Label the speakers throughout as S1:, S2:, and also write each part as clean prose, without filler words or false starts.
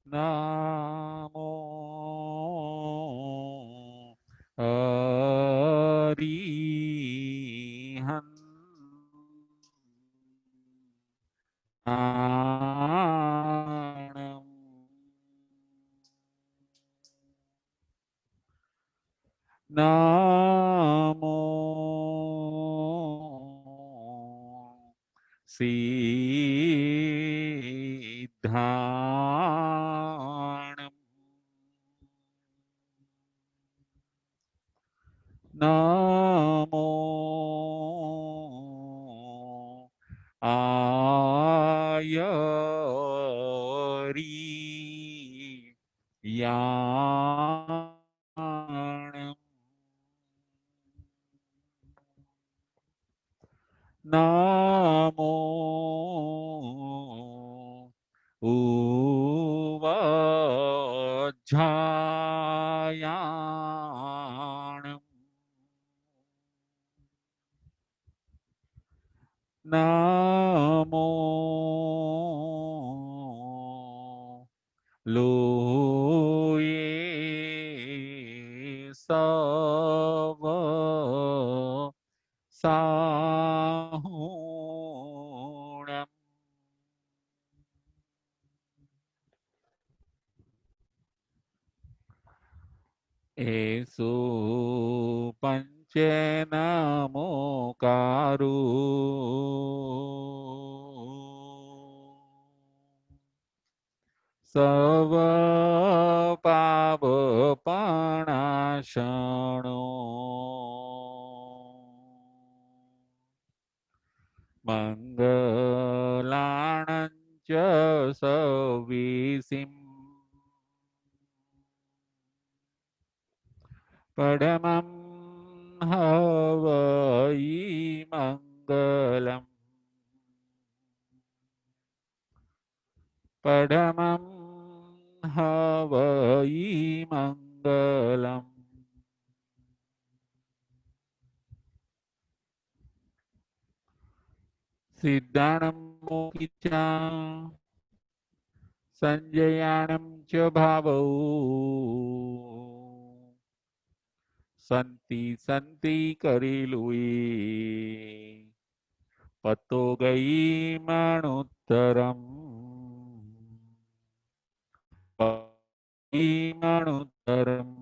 S1: नमो अरिहन्ताणम् नमो सिद्धाणम् नमो आयर्याणम् नमो उवज्झायाणम् नमो लोये सव साहुण्यम् एषु पञ्चेनमोकारो सव पावपणाशनो मङ्गलाणं च सविसिम् परमं हवै मङ्गलम् परमं हवै मङ्गलम् सिद्धाणं मोहिचा संजयानं च भावौ संति संति करिलुई पतो गई मणुत्तरम मणुत्तरम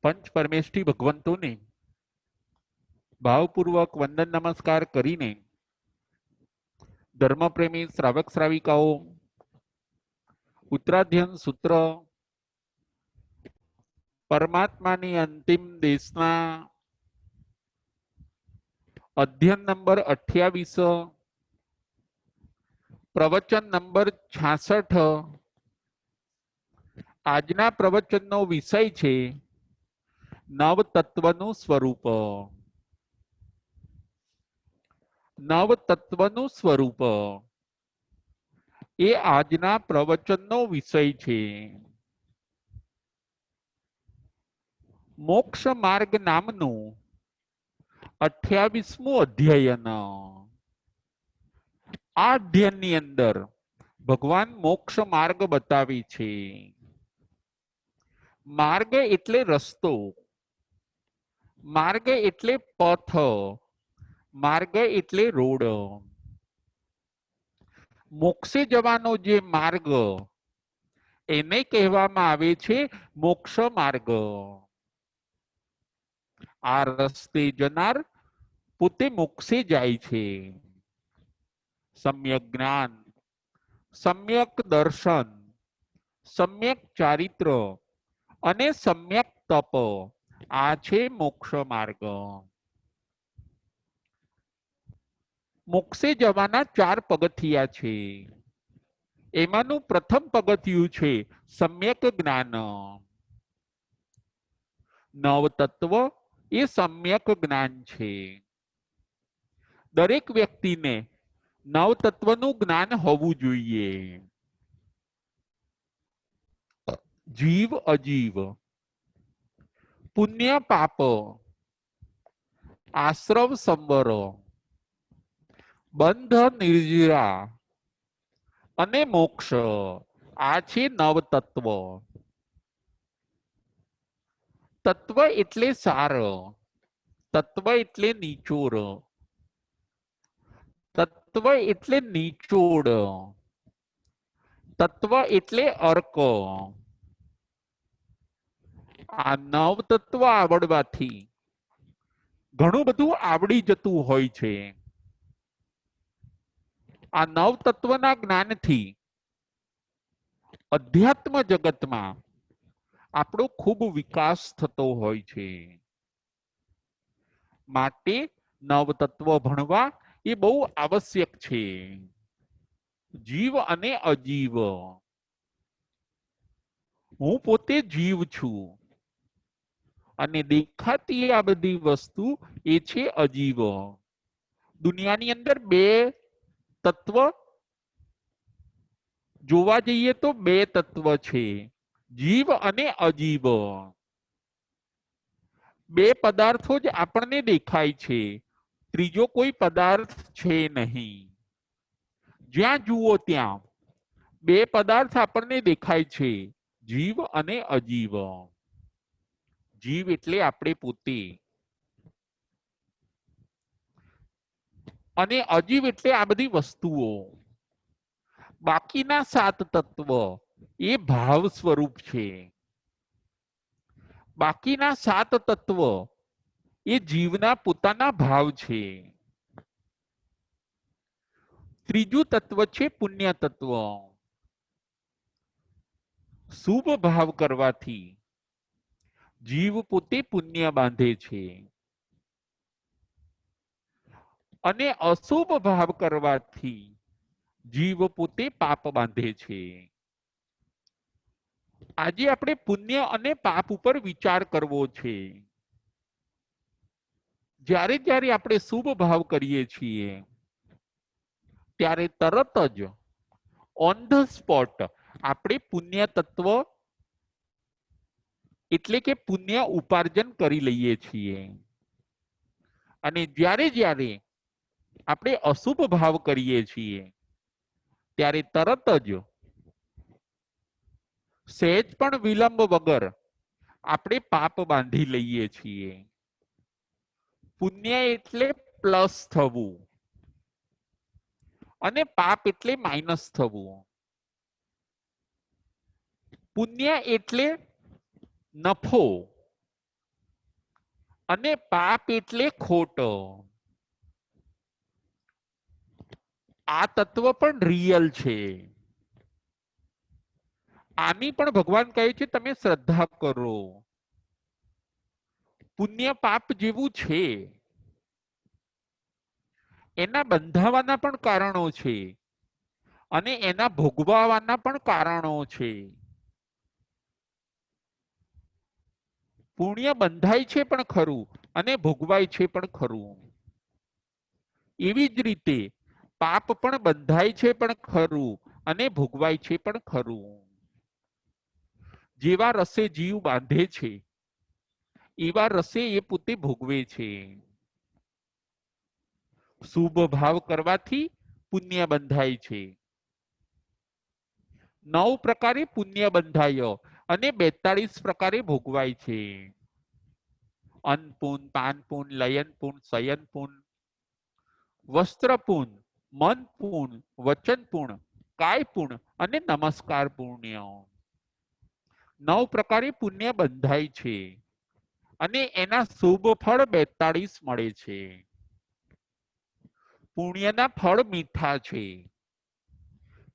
S1: पंच परमेष्ठी भगवंतों ने भावपूर्वक वंदन नमस्कार करीने धर्मप्रेमी श्रावक श्राविकाओ उत्तराध्ययन सूत्र परमात्मानी अंतिम देशना अध्ययन नंबर 28 प्रवचन नंबर 66 આજના પ્રવચનનો વિષય છે નવ તત્વનું સ્વરૂપ નવ તત્વનું સ્વરૂપ એ આજના પ્રવચનનો વિષય છે મોક્ષ માર્ગ નામનું 28મું અધ્યયન આ અધ્યયનની અંદર ભગવાન મોક્ષ માર્ગ બતાવી છે માર્ગ એટલે રસ્તો માર્ગ એટલે પથ માર્ગ એટલે રોડ મોક્ષે જવાનો જે માર્ગ એને કહેવામાં આવે છે મોક્ષ માર્ગ આ રસ્તે જનાર પોતે મોક્ષે જાય છે સમ્યક જ્ઞાન સમ્યક દર્શન સમ્યક ચારિત્ર અને સમ્યક તપ આ છે મોક્ષ માર્ગ મોક્ષે જવાના 4 પગથિયા છે એમાંનું પ્રથમ પગથિયું છે સમ્યક જ્ઞાન નવ તત્વ એ સમ્યક જ્ઞાન છે દરેક વ્યક્તિને નવ તત્વનું જ્ઞાન હોવું જોઈએ જીવ અજીવ પુણ્ય પાપ આશ્રવ સંવર બંધ, નિર્જરા અને મોક્ષ આ છે નવ તત્વ. તત્વ એટલે સાર, તત્વ એટલે નિચોડ, તત્વ એટલે નિચોડ, તત્વ એટલે અર્ક. આ નવ તત્વ આવડવાથી ઘણું બધું આવડી જતું હોય છે. આ નવ તત્વના જ્ઞાનથી અધ્યાત્મ જગતમાં આપણો ખૂબ વિકાસ થતો હોય છે. માટે નવ તત્વ ભણવા એ બહુ આવશ્યક છે. જીવ અને અજીવ. હું પોતે જીવ છું અને દેખાતી આ બધી વસ્તુ એ છે અજીવ. દુનિયાની અંદર બે તત્વ જોવા જઈએ તો બે તત્વ છે, જીવ અને અજીવ. બે પદાર્થો જ આપણને દેખાય છે, ત્રીજો કોઈ પદાર્થ છે નહીં. જ્યાં જુઓ ત્યાં બે પદાર્થ આપણને દેખાય છે, જીવ અને અજીવ. જીવ એટલે આપણે પોતે અને અજીવ એટલે આ બધી વસ્તુઓ. બાકીના સાત તત્વ એ ભાવ સ્વરૂપ છે. બાકીના સાત તત્વ એ જીવના પોતાના ભાવ છે. ત્રીજું તત્વ છે પુણ્ય તત્વ. શુભ ભાવ કરવાથી જીવ પોતે પુણ્ય બાંધે છે અને અશુભ ભાવ કરવાથી જીવ પોતે પાપ બાંધે છે. આજે આપણે પુણ્ય અને પાપ ઉપર વિચાર કરવો છે. જ્યારે જ્યારે આપણે શુભ ભાવ કરીએ છીએ ત્યારે તરત જ ઓન ધ સ્પોટ આપણે પુણ્ય તત્વ એટલે કે પુણ્ય ઉપાર્જન કરી લઈએ છીએ. અને જ્યારે જ્યારે આપણે અશુભ ભાવ કરીએ છીએ ત્યારે તરત જ સહેજ પણ વિલંબ વગર આપણે પાપ બાંધી લઈએ છીએ. પુણ્ય એટલે પ્લસ થવું અને પાપ એટલે માઇનસ થવું. પુણ્ય એટલે નફો અને પાપ એટલે ખોટ. આ તત્વ પણ રિયલ છે. આની પણ ભગવાન કહે છે તમે શ્રદ્ધા કરો. પુણ્ય પાપ જેવું છે, એના બંધાવાના પણ કારણો છે અને એના ભોગવવાના પણ કારણો છે. પુણ્ય બંધાય છે પણ ખરું અને ભોગવાય છે પણ ખરું. એવી જ રીતે પાપ પણ બંધાય છે પણ ખરું અને ભોગવાય છે પણ ખરું. જેવા રસે જીવ બાંધે છે એવા રસે એ પોતે ભોગવે છે. શુભ ભાવ કરવાથી પુણ્ય બંધાય છે. 9 પ્રકારે પુણ્ય બંધાય અને 42 પ્રકારે ભોગવાય છે. અન્નપૂન, પાનપૂન, લયનપૂન, શયનપૂન, વસ્ત્રપૂન, મનપૂન, વચનપૂન, કાયપૂન અને નમસ્કાર પુણ્ય. 9 પ્રકારે પુણ્ય બંધાય છે અને એના શુભ ફળ 42 મળે છે. પુણ્યના ફળ મીઠા છે.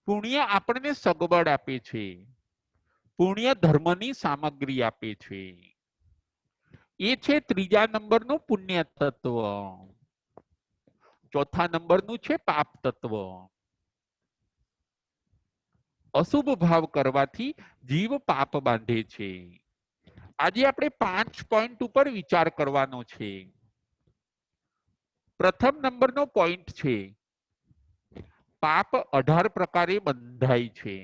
S1: પુણ્ય આપણને સગવડ આપે છે. પુણ્ય ધર્મની સામગ્રી આપે છે. એ છે ત્રીજા નંબરનું પુણ્ય તત્વ. ચોથા નંબરનું છે પાપ તત્વ. અશુભ ભાવ કરવાથી જીવ પાપ બાંધે છે. આજે આપણે 5 પોઈન્ટ ઉપર વિચાર કરવાનો છે. પ્રથમ નંબરનો પોઈન્ટ છે પાપ 18 પ્રકારે બંધાય છે.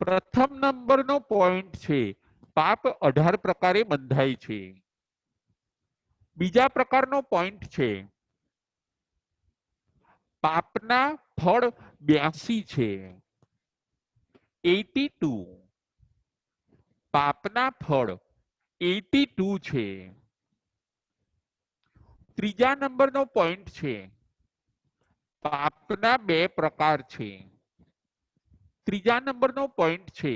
S1: પ્રથમ નંબરનો પોઈન્ટ છે પાપ 18 પ્રકારે બંધાય છે. બીજા પ્રકારનો પોઈન્ટ છે પાપના ફળ 82 છે 82 પાપના ફળ 82 છે ત્રીજા નંબરનો પોઈન્ટ છે પાપના બે પ્રકાર છે ત્રીજા નંબરનો પોઈન્ટ છે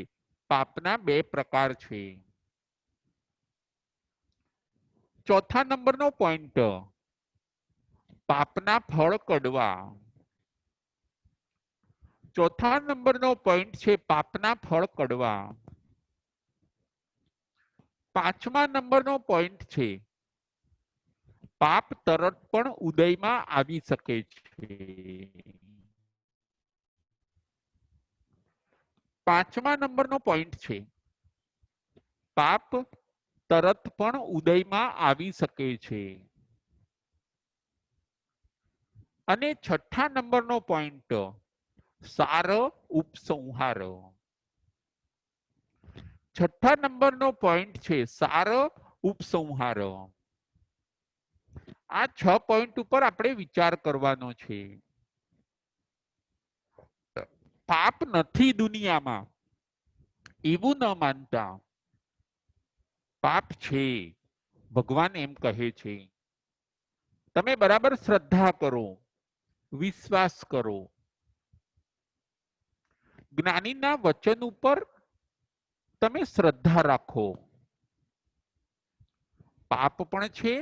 S1: પાપના બે પ્રકાર છે ચોથા નંબરનો પોઈન્ટ પાપના ફળ કડવા ચોથા નંબરનો પોઈન્ટ છે પાપના ફળ કડવા પાંચમા નંબરનો પોઈન્ટ છે પાપ તરત પણ ઉદયમાં આવી શકે છે પાંચમા નંબરનો પોઈન્ટ છે પાપ તરત પણ ઉદયમાં આવી શકે છે અને છઠ્ઠા નંબરનો પોઈન્ટ સાર ઉપસંહાર છઠ્ઠા નંબરનો પોઈન્ટ છે સાર ઉપસંહાર આ 6 પોઈન્ટ ઉપર આપણે વિચાર કરવાનો છે પાપ નથી દુનિયામાં એવું ન માનતા પાપ છે ભગવાન એમ કહે છે તમે બરાબર શ્રદ્ધા કરો વિશ્વાસ કરો જ્ઞાનીના વચન ઉપર તમે શ્રદ્ધા રાખો પાપ પણ છે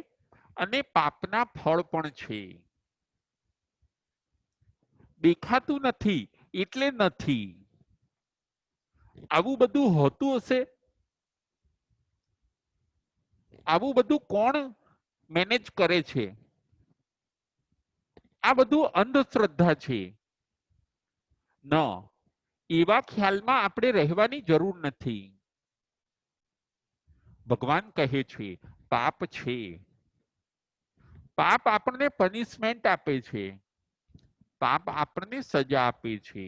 S1: અને પાપના ફળ પણ છે દેખાતું નથી એટલે નથી આવું બધું હોતું હશે આવું બધું કોણ મેનેજ કરે છે આ બધું અંધશ્રદ્ધા છે ન એવા ખ્યાલમાં આપણે રહેવાની જરૂર નથી ભગવાન કહે છે પાપ છે પાપ આપણને પનિશમેન્ટ આપે છે પાપ આપણને સજા આપે છે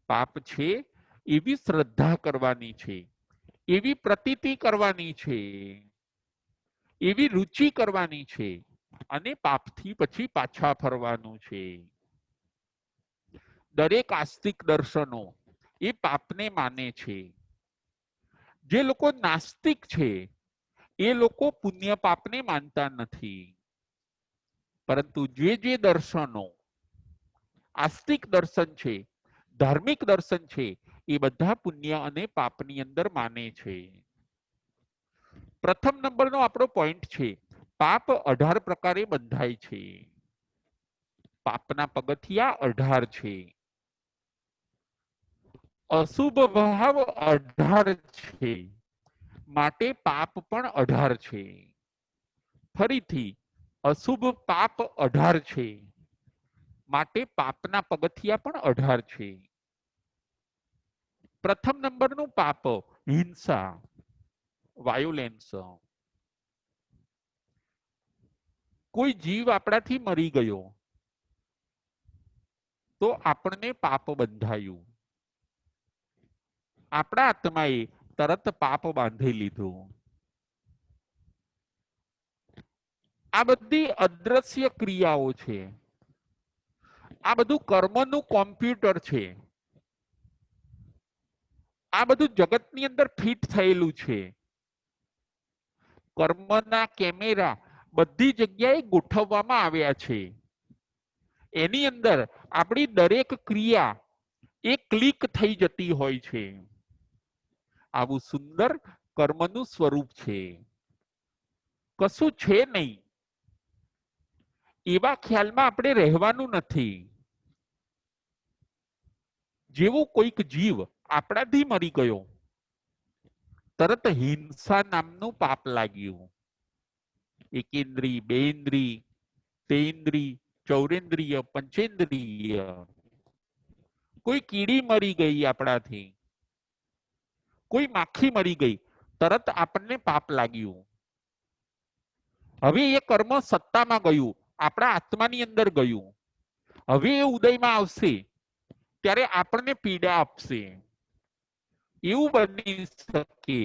S1: પાપ છે એવી શ્રદ્ધા કરવાની છે એવી પ્રતીતિ કરવાની છે એવી રુચિ કરવાની છે અને પાપથી પછી પાછા ફરવાનું છે દરેક આસ્તિક દર્શનો એ પાપને માને છે જે લોકો નાસ્તિક છે એ લોકો પુણ્ય પાપને માનતા નથી પરંતુ જે દર્શનો આસ્તિક દર્શન છે ધાર્મિક દર્શન છે એ બધા પુણ્ય અને પાપની અંદર માને છે પ્રથમ નંબરનો આપણો પોઈન્ટ છે પાપ 18 પ્રકારે બંધાય છે પાપના પગથિયા 18 છે અશુભ ભાવ 18 છે માટે પાપ પણ 18 છે ફરીથી અશુભ પાપ 18 છે માટે પાપના પગથિયા પણ 18 છે પ્રથમ નંબરનું પાપ હિંસા વાયોલેન્સ કોઈ જીવ આપણાથી મરી ગયો તો આપણને પાપ બંધાયું આપણા આત્માએ તરત પાપ બાંધી લીધું આ બધી અદ્રશ્ય ક્રિયાઓ છે આ બધું કર્મનું કોમ્પ્યુટર છે આ બધું જગતની અંદર ફિટ થયેલું છે કર્મના કેમેરા બધી જગ્યાએ ગોઠવવામાં આવ્યા છે એની અંદર આપણી દરેક ક્રિયા એ ક્લિક થઈ જતી હોય છે આવું સુંદર કર્મનું સ્વરૂપ છે કશું છે નહીં એવા ખ્યાલમાં આપણે રહેવાનું નથી જેવો કોઈક જીવ આપણાથી મરી ગયો તરત હિંસા નામનું પાપ લાગ્યું એકેન્દ્રી બેન્દ્રી તેન્દ્રી ચૌરેન્દ્રિય પંચેન્દ્રિય કોઈ કીડી મરી ગઈ આપણાથી કોઈ માખી મરી ગઈ તરત આપણને પાપ લાગ્યું હવે એ કર્મ સત્તામાં ગયું આપણા આત્માની અંદર ગયું હવે એ ઉદયમાં આવશે ત્યારે આપણને પીડા આપશે એવું બની શકે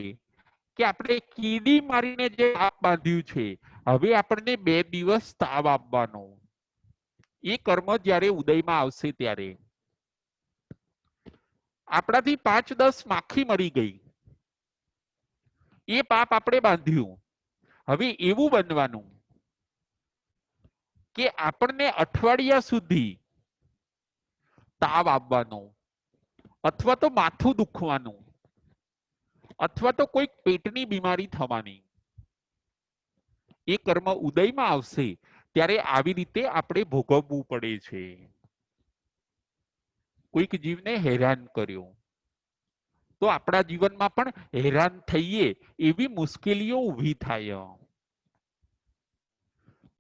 S1: કે આપણે કીડી મારીને જે પાપ બાંધ્યું છે હવે આપણને 2 દિવસ તાવ આવવાનો, એ કર્મ જ્યારે ઉદયમાં આવશે ત્યારે આપણાથી 5-10 માખી મરી ગઈ, એ પાપ આપણે બાંધ્યું. હવે એવું બનવાનું કે આપણને અઠવાડિયા સુધી તાવ આવવાનો, અથવા તો માથું દુખવાનું, અથવા તો કોઈક પેટની બીમારી થવાની. એ કર્મ ઉદયમાં આવશે ત્યારે આવી રીતે આપણે ભોગવવું પડે છે. કોઈક જીવને હેરાન કર્યો તો આપણા જીવનમાં પણ હેરાન થઈએ એવી મુશ્કેલીઓ ઊભી થાય.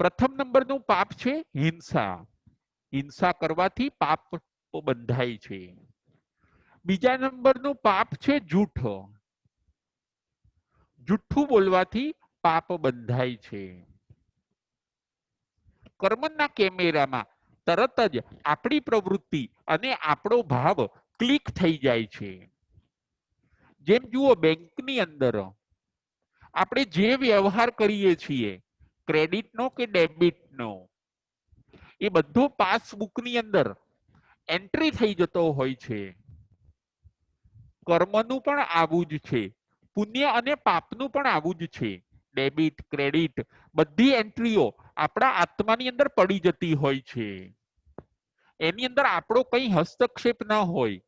S1: પ્રથમ નંબરનું પાપ છે હિંસા. હિંસા કરવાથી પાપ બંધાય છે. બીજા નંબરનું પાપ છે જૂઠ. જૂઠું બોલવાથી પાપ બંધાય છે. કર્મના કેમેરામાં તરત જ આપણી પ્રવૃત્તિ અને આપણો ભાવ ક્લિક થઈ જાય છે. જેમ જુઓ, બેંકની અંદર આપણે જે વ્યવહાર કરીએ છીએ, ક્રેડિટનો કે ડેબિટનો, એ બધો પાસબુકની અંદર એન્ટ્રી થઈ જતો હોય છે. કર્મનું પણ આવું જ છે, પુણ્ય અને પાપનું પણ આવું જ છે. ડેબિટ, ક્રેડિટ, બધી એન્ટ્રીઓ આપણા આત્માની અંદર પડી જતી હોય છે. એની અંદર આપણો કઈ હસ્તક્ષેપ ન હોય,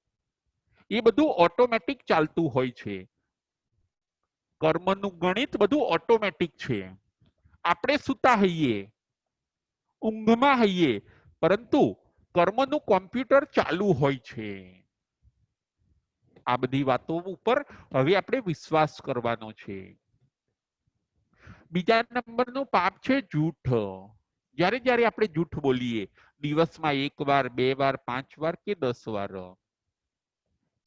S1: એ બધું ઓટોમેટિક ચાલતું હોય છે. કર્મનું ગણિત બધું ઓટોમેટિક છે. આપણે સુતા હઈએ, ઊંઘમાં હઈએ, પરંતુ કર્મનું કોમ્પ્યુટર ચાલુ હોય છે. આ બધી વાતો ઉપર હવે આપણે વિશ્વાસ કરવાનો છે. બીજા નંબરનું પાપ છે જૂઠ. જ્યારે જ્યારે આપણે જૂઠ બોલીએ, દિવસમાં 1 વાર, 2 વાર, 5 વાર કે 10 વાર,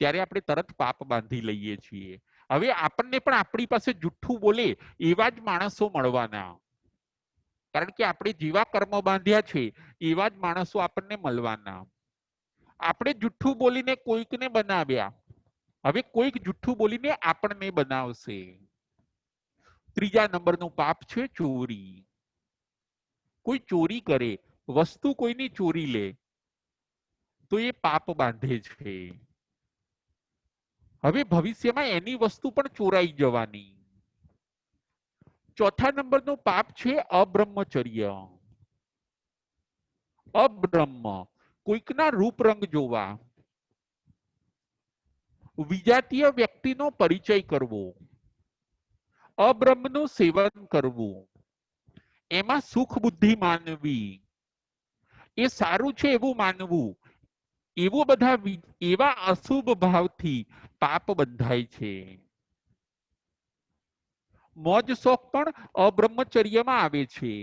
S1: ત્યારે આપણે તરત પાપ બાંધી લઈએ છીએ. હવે આપણને પણ આપણી પાસે જૂઠું બોલે એવા જ માણસો મળવાના, કારણ કે આપણે જેવા કર્મ બાંધ્યા છે એવા જ માણસો આપણને મળવાના. આપણે જૂઠું બોલીને કોઈકને બનાવ્યા, હવે કોઈક જૂઠું બોલીને આપણને બનાવશે. ત્રીજા નંબરનું પાપ છે ચોરી. કોઈ ચોરી કરે, વસ્તુ કોઈની ચોરી લે, તો એ પાપ બાંધે છે. હવે ભવિષ્યમાં એની વસ્તુ પણ ચોરાઈ જવાની. ચોથા નંબરનું પાપ છે અબ્રહ્મચર્ય. અબ્રહ્મ, કોઈકના રૂપ રંગ જોવા, વિજાતીય વ્યક્તિનો પરિચય કરવો, અબ્રહ્મનું સેવન કરવું, એમાં સુખ બુદ્ધિ માનવી, એ સારું છે એવું માનવું, એવા અશુભ ભાવથી પાપ બંધાય છે. મોજ શોખ પણ અબ્રહ્મચર્યમાં આવે છે.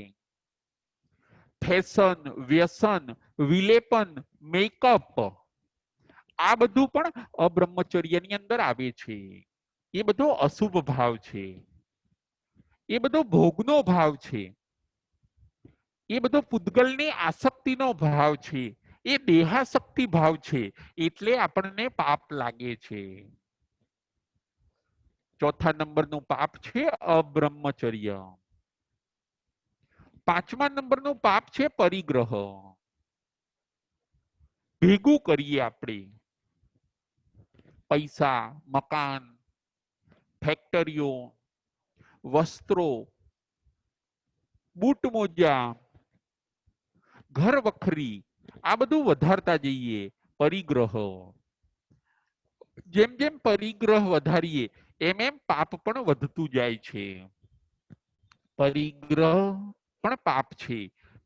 S1: ફેશન, વ્યસન, વિલેપન, મેકઅપ, આ બધું પણ અબ્રહ્મચર્યની અંદર આવે છે. એ બધો અશુભ ભાવ છે, એ બધો ભોગનો ભાવ છે, એ બધો પૂતગલની આસક્તિનો ભાવ છે, એ દેહાશક્તિ ભાવ છે, એટલે આપણને પાપ લાગે છે. ચોથા નંબરનું પાપ છે અબ્રહ્મચર્ય. પાંચમા નંબરનું પાપ છે પરિગ્રહ. ભેગું કરીએ આપણે પૈસા, મકાન, ફેક્ટરીઓ, વસ્ત્રો, બૂટ મોજા, ઘર વખરી, આ બધું વધારતા જઈએ. પરિગ્રહ, જેમ જેમ પરિગ્રહ વધારીએ એમ એમ પાપ પણ વધતું જાય છે. પરિગ્રહ પણ પાપ છે,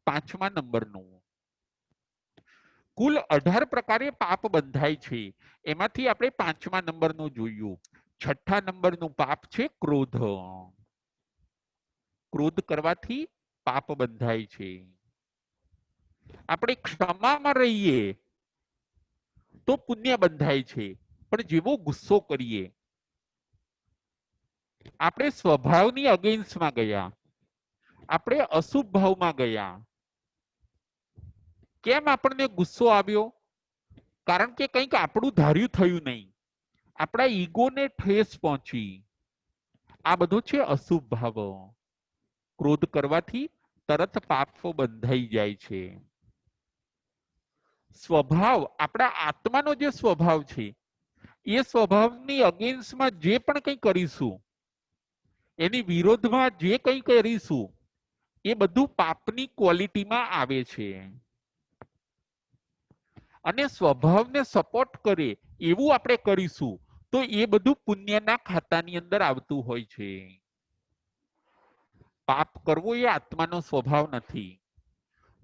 S1: પાંચમા નંબરનું. કુલ 18 પ્રકારે પાપ બંધાય છે, એમાંથી આપણે પાંચમા નંબરનું જોયું. છઠ્ઠા નંબરનું પાપ છે ક્રોધ. ક્રોધ કરવાથી પાપ બંધાય છે. આપણે ક્ષમામાં રહીએ તો પુણ્ય બંધાય છે, પણ જેવો ગુસ્સો કરીએ, આપણે સ્વભાવની અગેન્સ્ટમાં ગયા, આપણે અશુભ ભાવમાં ગયા. કેમ આપણને ગુસ્સો આવ્યો? કારણ કે કંઈક આપણું ધાર્યું થયું નહીં, આપણા ઈગોને ઠેસ પહોંચી. આ બધો છે અશુભ ભાવ. ક્રોધ કરવાથી તરત પાપ બંધાઈ જાય છે. સ્વભાવ, આપણા આત્માનો જે સ્વભાવ છે એ સ્વભાવની અગેન્સ્ટમાં જે પણ કંઈ કરીશું, એની વિરોધમાં જે કંઈ કરીશું, એ બધું પાપની ક્વોલિટીમાં આવે છે. અને સ્વભાવને સપોર્ટ કરે એવું આપણે કરીશું તો એ બધું પુણ્યના ખાતાની અંદર આવતું હોય છે. પાપ કરવો એ આત્માનો સ્વભાવ નથી.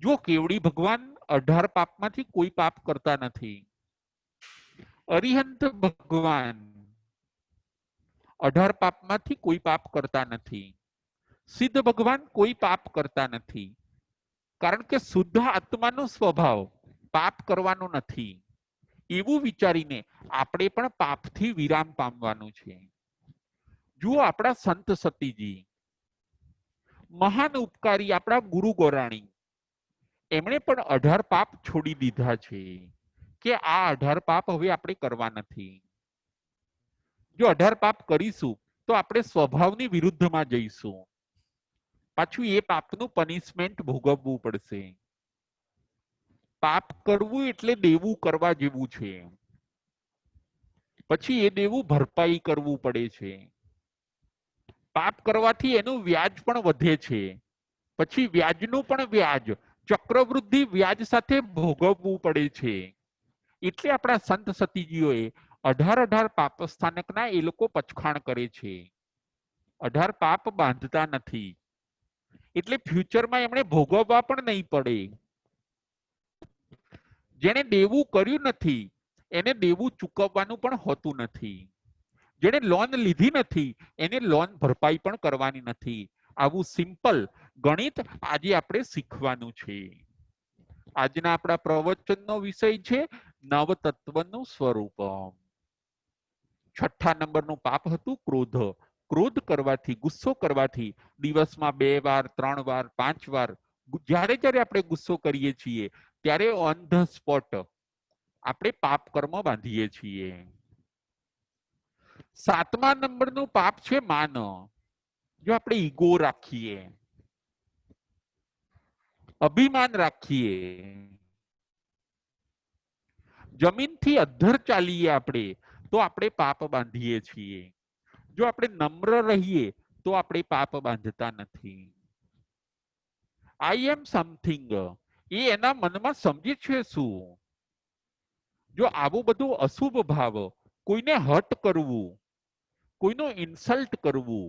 S1: જો કેવડી ભગવાન 18 પાપમાંથી કોઈ પાપ કરતા નથી. અરિહંત ભગવાન 18 પાપમાંથી કોઈ પાપ કરતા નથી. સિદ્ધ ભગવાન કોઈ પાપ કરતા નથી. કારણ કે શુદ્ધ આત્માનો સ્વભાવ પાપ કરવાનો નથી. એવું વિચારીને આપણે પણ પાપથી વિરામ પામવાનું છે. જુઓ આપણા સંત સતીજી, મહાન ઉપકારી આપણા ગુરુ ગોરાણી, એમણે પણ 18 પાપ છોડી દીધા છે કે આ 18 પાપ હવે આપણે કરવા નથી. જો 18 પાપ કરીશું તો આપણે સ્વભાવની વિરુદ્ધમાં જઈશું. પાછું એ પાપનું પનિશમેન્ટ ભોગવવું પડશે. પાપ કરવું એટલે દેવું કરવા જેવું છે. પછી એ દેવું ભરપાઈ કરવું પડે છે. પાપ કરવાથી એનું વ્યાજ પણ વધે છે. પછી વ્યાજનું પણ વ્યાજ, ચક્રવૃદ્ધિ વ્યાજ સાથે ભોગવવું પડે છે. એટલે આપણા સંત સતીજીઓએ 18 પાપ સ્થાનકના એ લોકો પચખાણ કરે છે. 18 પાપ બાંધતા નથી. એટલે ફ્યુચરમાં એમણે ભોગવવા પણ નહીં પડે. જેને દેવું કર્યું નથી એને દેવું ચૂકવવાનું પણ હોતું નથી. જેને લોન લીધી નથી એને લોન ભરપાઈ પણ કરવાની નથી. આવું સિમ્પલ ગણિત આજે આપણે શીખવાનું છે. આજના આપણા પ્રવચનનો વિષય છે નવતત્વનું સ્વરૂપ. 6 નંબરનું પાપ હતું ક્રોધ. ક્રોધ કરવાથી, ગુસ્સો કરવાથી દિવસમાં 2 વાર, 3 વાર, 5 વાર જ્યારે જ્યારે આપણે ગુસ્સો કરીએ છીએ ત્યારે ઓન ધ સ્પોટ આપણે પાપ કર્મ બાંધીએ છીએ. 7મા નંબરનું પાપ છે માન. જો આપણે ઈગો રાખીએ, અભિમાન રાખીએ, જમીનથી અધ્ધર ચાલીએ આપણે તો આપણે પાપ બાંધીએ છીએ. જો આપણે નમ્ર રહીએ તો આપણે પાપ બાંધતા નથી. આઈ એમ સમથિંગ એ એના મનમાં સમજે છે શું? જો આવું બધું અશુભ ભાવ, કોઈને હર્ટ કરવું, કોઈનો ઇન્સલ્ટ કરવું,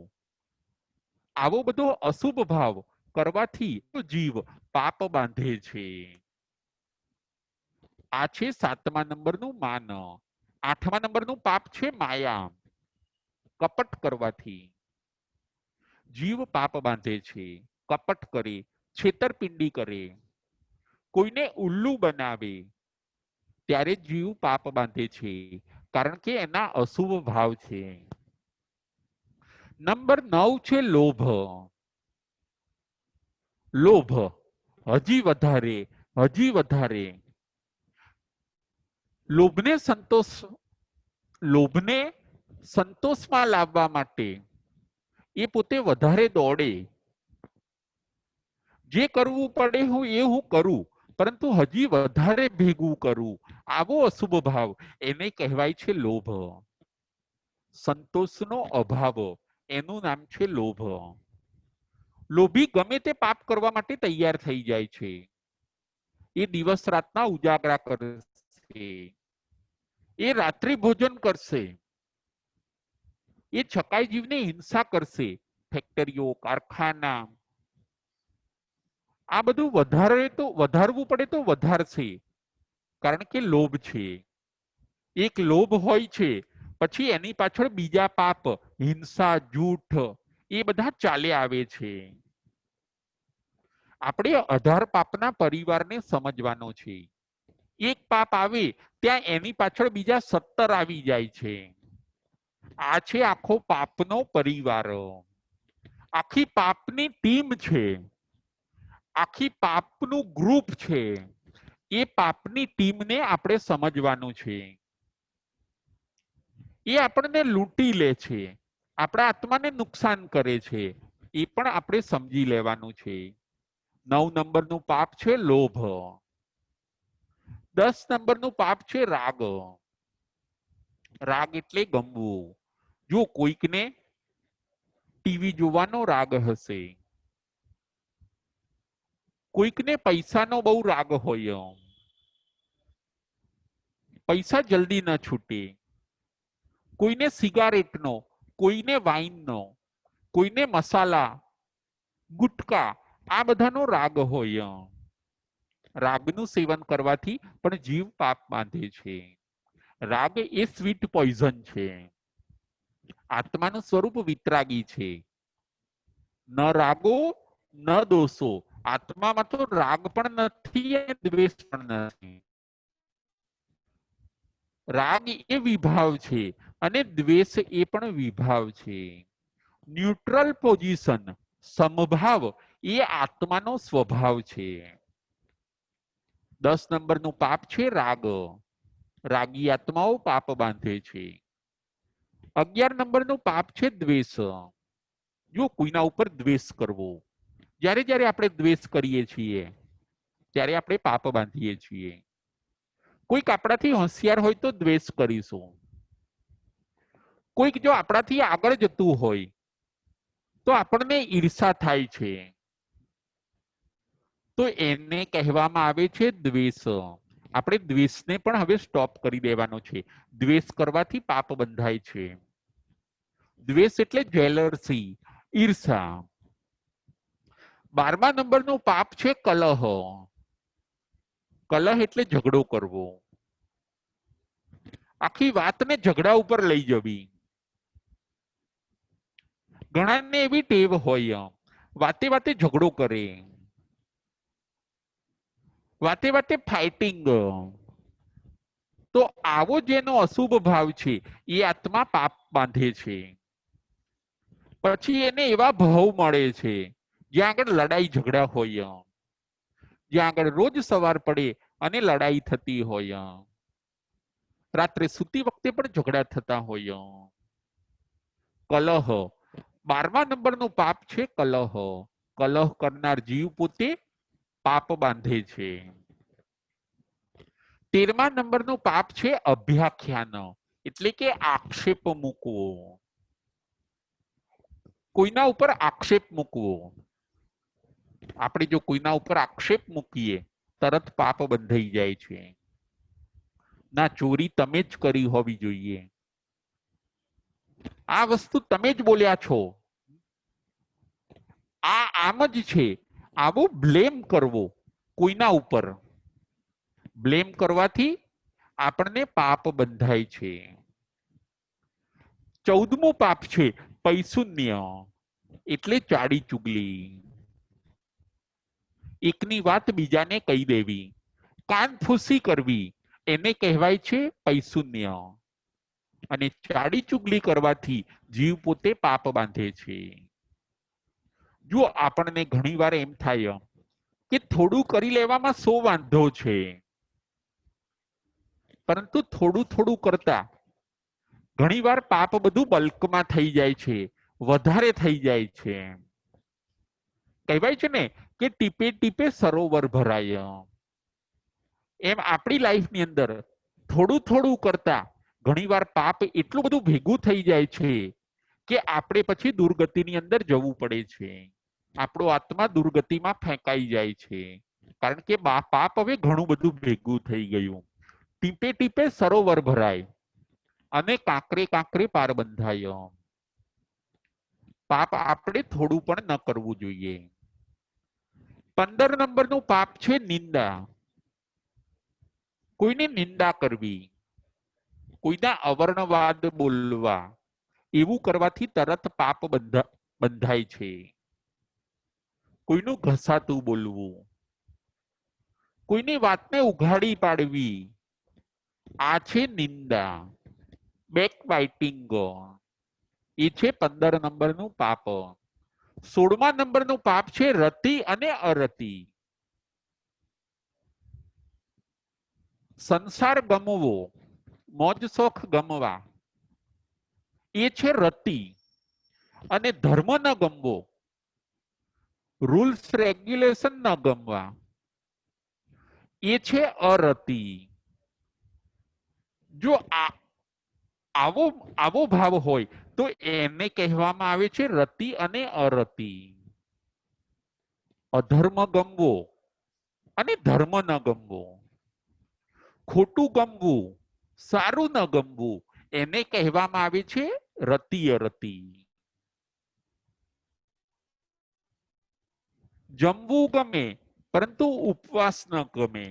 S1: આવો બધો અશુભ ભાવ કરવાથી જીવ પાપ બાંધે છે. આ છે 7મા નંબરનું માન. 8મા નંબરનું પાપ છે માયા. કપટ કરવાથી જીવ પાપ બાંધે છે. કપટ કરે, છેતરપિંડી કરે, કોઈને ઉલ્લુ બનાવે ત્યારે જીવ પાપ બાંધે છે. કારણ કે એના અશુભ ભાવ છે. નંબર 9 છે લોભ. લોભ, હજી વધારે, હજી વધારે. લોભને સંતોષમાં લાવવા માટે એ પોતે વધારે દોડે. જે કરવું પડે હું કરું, પરંતુ હજી વધારે ભેગું કરું. આવો અશુભ ભાવ એને કહેવાય છે લોભ. સંતોષનો અભાવ એનું નામ છે લોભ. લોભી ગમે તે પાપ કરવા માટે તૈયાર થઈ જાય છે. એ દિવસ રાતના ઉજાગરા કરશે, એ રાત્રિ ભોજન કરશે, એ છકાઈ જીવને હિંસા કરશે. ફેક્ટરીઓ, કારખાના, આ બધું વધારવું પડે તો વધારશે. કારણ કે લોભ છે. એક લોભ હોય છે, પછી એની પાછળ બીજા પાપ, હિંસા, જૂઠ એ બધા ચાલે આવે છે. આપણે 18 પાપના પરિવારને સમજવાનો છે. એક પાપ આવે ત્યાં એની પાછળ બીજા 17 આવી જાય છે. આ છે આખો પાપનો પરિવાર. આખી પાપની ટીમ છે, આખી પાપનું ગ્રુપ છે. એ પાપની ટીમને આપણે સમજવાનું છે. એ આપણને લૂંટી લે છે, આપણા આત્માને નુકસાન કરે છે. એ પણ આપણે સમજી લેવાનું છે. 9 નંબરનું પાપ છે લોભ. 10 નંબરનું પાપ છે રાગ. રાગ એટલે ગમવું. જો કોઈકને ટીવી જોવાનો રાગ હશે, કોઈકને પૈસાનો બહુ રાગ હોય, પૈસા જલ્દી ન છૂટે, કોઈને સિગારેટનો, કોઈને વાઇનનો, કોઈને મસાલા, ગુટકા, આ બધાનો રાગ હોય. રાગનું સેવન કરવાથી પણ જીવ પાપ બાંધે છે. રાગ એ સ્વીટ પોઈઝન છે. આત્માનું સ્વરૂપ વિતરાગી છે. ન રાગો ન દોષો. આત્મામાં તો રાગ પણ નથી અને દ્વેષ પણ નથી. રાગ એ વિભાવ છે અને દ્વેષ એ પણ વિભાવ છે. ન્યુટ્રલ પોઝિશન, સમભાવ એ આત્માનો સ્વભાવ છે. 10 નંબરનું પાપ છે રાગ. રાગી આત્માઓ પાપ બાંધે છે. 11 નંબરનું પાપ છે દ્વેષ. જો કોઈના ઉપર દ્વેષ કરવો, જ્યારે જ્યારે આપણે દ્વેષ કરીએ છીએ ત્યારે આપણે પાપ બાંધીએ છીએ. કોઈક આપણાથી હોશિયાર હોય તો દ્વેષ કરીશું. કોઈક જો આપણાથી આગળ જતું હોય તો આપણને ઈર્ષા થાય છે, તો એને કહેવામાં આવે છે દ્વેષ. આપણે દ્વેષને પણ હવે સ્ટોપ કરી દેવાનો છે. દ્વેષ કરવાથી પાપ બંધાય છે. દ્વેષ એટલે જેલસી, ઈર્ષા. 12મા નંબરનું પાપ છે કલહ. કલહ એટલે ઝઘડો કરવો. આખી વાતને ઝઘડા ઉપર લઈ જવી. ઘણાને એવી ટેવ હોય, વાતે વાતે ઝઘડો કરે, વાતે વાતે ફાઇટિંગ. તો આવો જેનો અશુભ ભાવ છે એ આત્મા પાપ બાંધે છે. પછી એને એવા ભાવ મળે છે જ્યાં આગળ લડાઈ ઝઘડા હોય, જ્યાં આગળ રોજ સવાર પડે અને લડાઈ થતી હોય, રાત્રે સૂતી વખતે પણ ઝઘડા થતા હોય. કલહ 12મા નંબરનું પાપ છે કલહ. કલહ કરનાર જીવ પોતે પાપ બાંધે છે. 13મા નંબરનું પાપ છે અભ્યાખ્યાન, એટલે કે આક્ષેપ મૂકવો. કોઈના ઉપર આક્ષેપ મૂકવો. આપણે જો કોઈના ઉપર આક્ષેપ મૂકીએ તરત પાપ બંધાઈ જાય છે. ના, ચોરી તમે જ કરી હોવી જોઈએ, આ વસ્તુ તમે જ બોલ્યા છો, આ આમ જ છે. આવો બ્લેમ કરવો કોઈના ઉપર, બ્લેમ કરવાથી આપણને પાપ બંધાય છે. 14મું પાપ છે પૈશુન્ય, એટલે ચાડી ચુગલી. એકની વાત બીજાને કહી દેવી, કાનફૂસી કરવી, એને કહેવાય છે પૈશુન્ય. અને ચાડી ચુગલી કરવાથી જીવ પોતે પાપ બાંધે છે. જો આપણને ઘણી વાર એમ થાય કે થોડું કરી લેવામાં શો વાંધો છે, પરંતુ થોડું થોડું કરતા ઘણી વાર પાપ બધું બલ્કમાં થઈ જાય છે, વધારે થઈ જાય છે. કહેવાય છે ને કે ટીપે ટીપે સરોવર ભરાય. એમ આપણી લાઈફની અંદર થોડું થોડું કરતા ઘણી વાર પાપ એટલું બધું ભેગું થઈ જાય છે કે આપણે પછી દુર્ગતિની અંદર જવું પડે છે. આપણો આત્મા દુર્ગતિમાં ફેંકાઈ જાય છે, કારણ કે પાપ હવે ઘણું બધું ભેગું થઈ ગયું. ટીપે ટીપે સરોવર ભરાય અને કાંકરે કાંકરે પાર બંધાય. પાપ આપણે થોડું પણ ન કરવું જોઈએ. 15 નંબરનું પાપ છે નિંદા. કોઈની નિંદા કરવી, કોઈના અવર્ણવાદ બોલવા, એવું કરવાથી તરત પાપ બંધાય છે. કોઈનું ઘસાતું બોલવું, કોઈની વાતને ઉઘાડી પાડવી, આ છે નિંદા, બેક બાઇટિંગ. એ છે 15 નંબરનું પાપ. 16મા નંબરનું પાપ છે રતિ અને અરતિ. સંસાર ગમવો, મોજ શોખ ગમવા, એ છે રતિ. અને ધર્મ ન ગમવો, રૂલ્સ રેગ્યુલેશન ન ગમવા એ છે અરતિ. જો આવો આવો ભાવ હોય તો એને કહેવામાં આવે છે રતિ અને અરતિ. અધર્મ ગમવો અને ધર્મ ન ગમવો, ખોટું ગમવું સારું ન ગમવું, એને કહેવામાં આવે છે રતિ અરતિ. જમવું ગમે પરંતુ ઉપવાસ ન ગમે,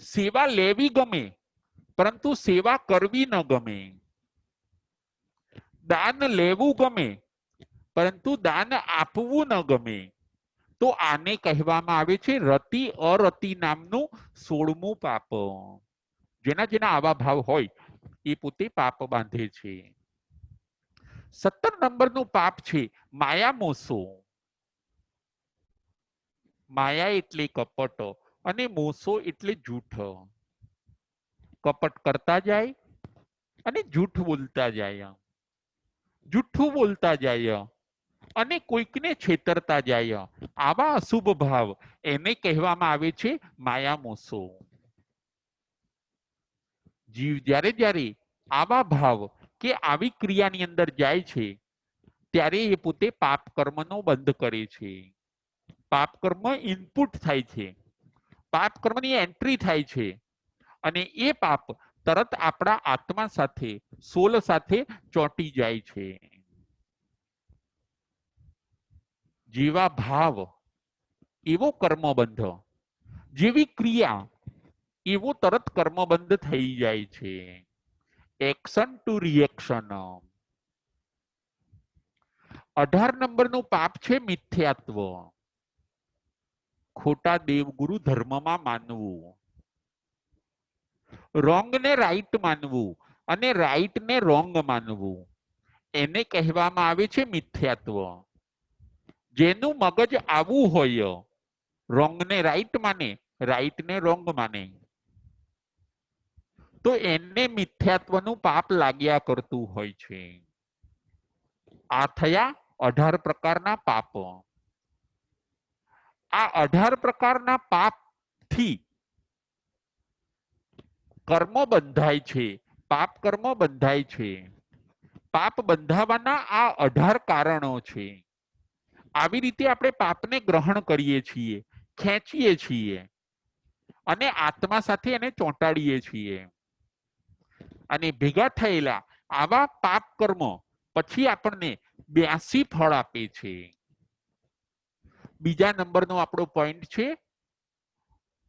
S1: સેવા લેવી ગમે પરંતુ સેવા કરવી ન ગમે, દાન લેવું ગમે પરંતુ દાન આપવું ન ગમે, તો આને કહેવામાં આવે છે રતિ અરતિ નામનું 16મું પાપ. જેના જેના આવા ભાવ હોય એ પોતે પાપ બાંધે છે. 17 નંબરનું પાપ છે માયા મોસો. માયા એટલે કપટ અને મોસો એટલે જૂઠ. કપટ કરતા જાય અને જૂઠ બોલતા જાય, જૂઠું બોલતા જાય અને કોઈકને છેતરતા જાય, આવા અશુભ ભાવ એને કહેવામાં આવે છે માયા મોસો. જીવ જ્યારે જ્યારે આવા ભાવ કે આવી ક્રિયાની અંદર જાય છે ત્યારે એ પોતે પાપ કર્મનો બંધ કરે છે. પાપ કર્મ ઇનપુટ થાય છે, પાપ કર્મની એન્ટ્રી થાય છે અને એ પાપ તરત આપણા આત્મા સાથે સોલ સાથે ચોંટી જાય છે. જેવા ભાવ એવો કર્મબંધ, જેવી ક્રિયા એવો તરત કર્મબંધ થઈ જાય છે. Action two reaction. 18 નંબરનું પાપ છે મિથ્યાત્વ. ખોટા દેવગુરુ ધર્મમાં માનવું, રોંગ ને રાઈટ માનવું અને રાઈટ ને રોંગ માનવું, એને કહેવામાં આવે છે મિથ્યાત્વ. જેનું મગજ આવું હોય, રોંગ ને રાઈટ માને, રાઈટ ને રોંગ માને, તો એને મિથ્યાત્વનું પાપ લાગ્યા કરતું હોય છે. આ થયા 18 પ્રકારના પાપ. આ 18 પ્રકારના પાપથી કર્મ બંધાય છે, પાપ કર્મ બંધાય છે. પાપ બંધાવાના આ 18 કારણો છે. આવી રીતે આપણે પાપને ગ્રહણ કરીએ છીએ, ખેંચીએ છીએ અને આત્મા સાથે એને ચોંટાડીએ છીએ. અને ભેગા થયેલા આવા પાપ કર્મ પછી આપણને 82 ફળ આપે છે. બીજા નંબરનો આપણો પોઈન્ટ છે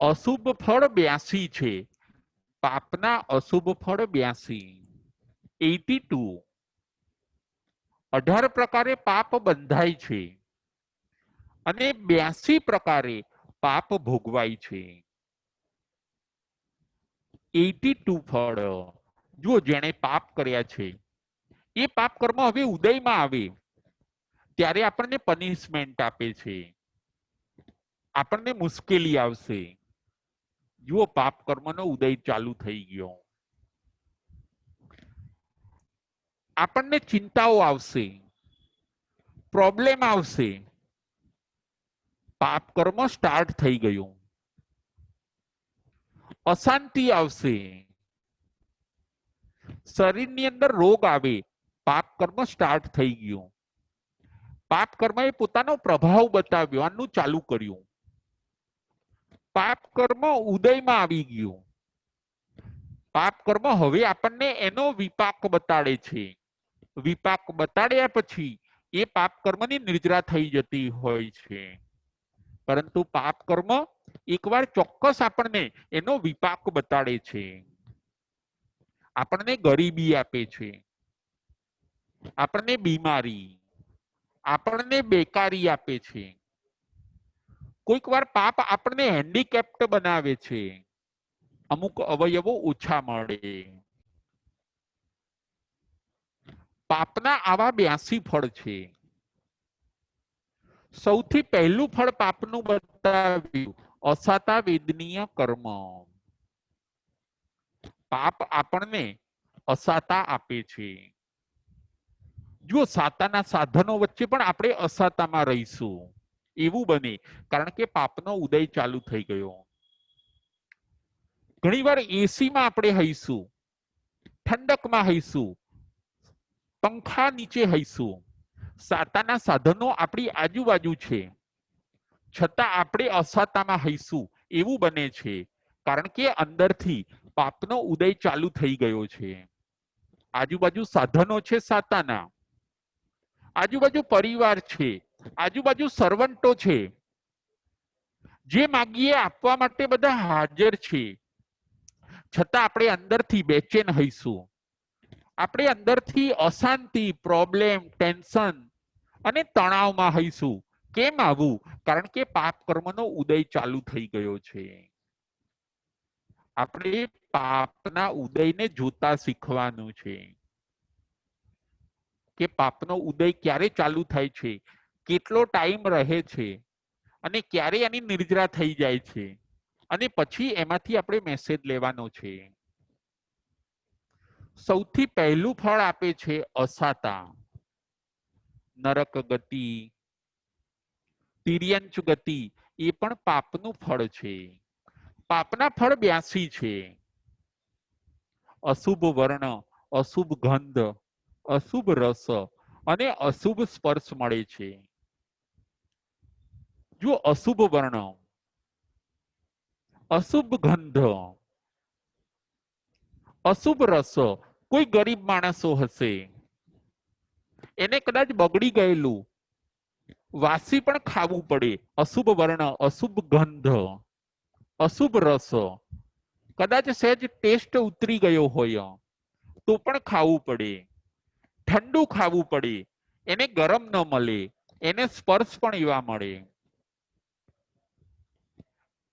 S1: અશુભ ફળ 82 છે. પાપના અશુભ ફળ 82, 82. 18 પ્રકારે પાપ બંધાય છે અને 82 પ્રકારે પાપ ભોગવાય છે. 82 ફળ. જો જેણે પાપ કર્યા છે એ પાપ કર્મ હવે ઉદયમાં આવે ત્યારે આપણને પનિશમેન્ટ આપે છે, આપણને મુશ્કેલી આવશે. જુઓ પાપ કર્મનો ઉદય ચાલુ થઈ ગયો. આપણને ચિંતાઓ આવશે, પ્રોબ્લેમ આવશે. પાપ કર્મ સ્ટાર્ટ થઈ ગયું. અશાંતિ આવશે, શરીરની અંદર રોગ આવે, પાપ કર્મ સ્ટાર્ટ થઈ ગયું. પાપ કર્મએ પોતાનો પ્રભાવ બતાવ્યો, આનું ચાલુ કર્યું. પાપ કર્મ ઉદયમાં આવી ગયું. પાપ કર્મ હવે આપણને એનો વિપાક બતાડે છે. વિપાક બતાડ્યા પછી એ પાપ કર્મની નિર્જરા થઈ જતી હોય છે. પરંતુ પાપ કર્મ એકવાર ચોક્કસ આપણને એનો વિપાક બતાડે છે. આપણને ગરીબી આપે છે, આપણને બીમારી, આપણને બેકારી આપે છે. કોઈક વાર પાપ આપણને હેન્ડીકેપ્ટ બનાવે છે, અમુક અવયવો ઓછા મળે. પાપના આવા 82 ફળ છે. સૌથી પહેલું ફળ પાપનું બતાવ્યું અસાતા વેદનીય કર્મ. પાપ આપણને અસાતા આપે છે, જો સાતાના સાધનો વચ્ચે પણ આપણે અસાતામાં રહીશું એવું બને, કારણ કે પાપનો ઉદય ચાલુ થઈ ગયો. ઘણીવાર એસીમાં આપણે હઈશું, ઠંડકમાં હઈશું, પંખા નીચે હઈશું, સાતાના સાધનો આપણી આજુબાજુ છે, છતાં આપણે અસાતામાં હઈશું એવું બને છે, કારણ કે અંદરથી પાપનો ઉદય ચાલુ થઈ ગયો છે. આજુબાજુ સાધનો છે સાતાના, આજુબાજુ પરિવાર છે, આજુબાજુ સર્વન્ટો છે, જે માગીએ આપવા માટે બધા હાજર છે, છતાં આપણે અંદરથી બેચેન હઈશું. આપણે અંદરથી અશાંતિ, પ્રોબ્લેમ, ટેન્શન અને તણાવમાં હઈશું. કેમ આવું? કારણ કે પાપ કર્મનો ઉદય ચાલુ થઈ ગયો છે. આપણે પાપના ઉદયને જોતા શીખવાનું છે કે પાપનો ઉદય ક્યારે ચાલુ થાય છે, કેટલો ટાઈમ રહે છે અને ક્યારે એની નિર્જરા થઈ જાય છે, અને પછી એમાંથી આપણે મેસેજ લેવાનો છે. સૌથી પહેલું ફળ આપે છે અસાતા, નરક ગતિ, તિર્યંચ ગતિ, એ પણ પાપનું ફળ છે. પાપના ફળ 82 છે. અશુભ વર્ણ, અશુભ ગંધ, અશુભ રસ અને અશુભ સ્પર્શ મળે છે. જો અશુભ વર્ણ, અશુભ ગંધ, અશુભ રસ, કોઈ ગરીબ માણસો હશે, એને કદાચ બગડી ગયેલું વાસી પણ ખાવું પડે. અશુભ વર્ણ, અશુભ ગંધ, અશુભ રસ, કદાચ સહેજ ટેસ્ટ ઉતરી ગયો હોય તો પણ ખાવું પડે. ઠંડુ ખાવું પડે, એને ગરમ ન મળે, એને સ્પર્શ પણ એવા મળે,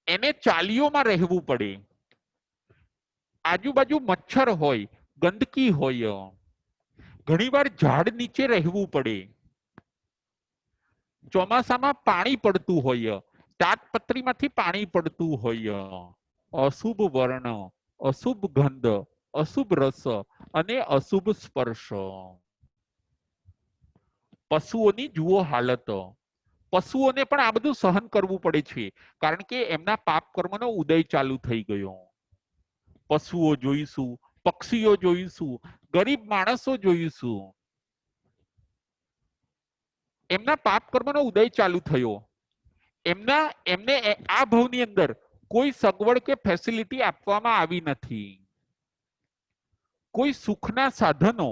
S1: એને ચાલીઓમાં રહેવું પડે. આજુબાજુ મચ્છર હોય, ગંદકી હોય, ઘણીવાર ઝાડ નીચે રહેવું પડે, ચોમાસામાં પાણી પડતું હોય, તાટપત્રીમાંથી પાણી પડતું હોય. અશુભ વર્ણ, અશુભ ગંધ, અશુભ રસ અને અશુભ સ્પર્શ. પશુઓની જુઓ હાલત, પશુઓને પણ આ બધું સહન કરવું પડે છે, કારણ કે એમના પાપ કર્મનો ઉદય ચાલુ થઈ ગયો. પશુઓ જોઈશું, પક્ષીઓ જોઈશું, ગરીબ માણસો જોઈશું, એમના પાપ કર્મનો ઉદય ચાલુ થયો. એમને આ ભવની અંદર કોઈ સગવડ કે ફેસિલિટી આપવામાં આવી નથી, કોઈ સુખના સાધનો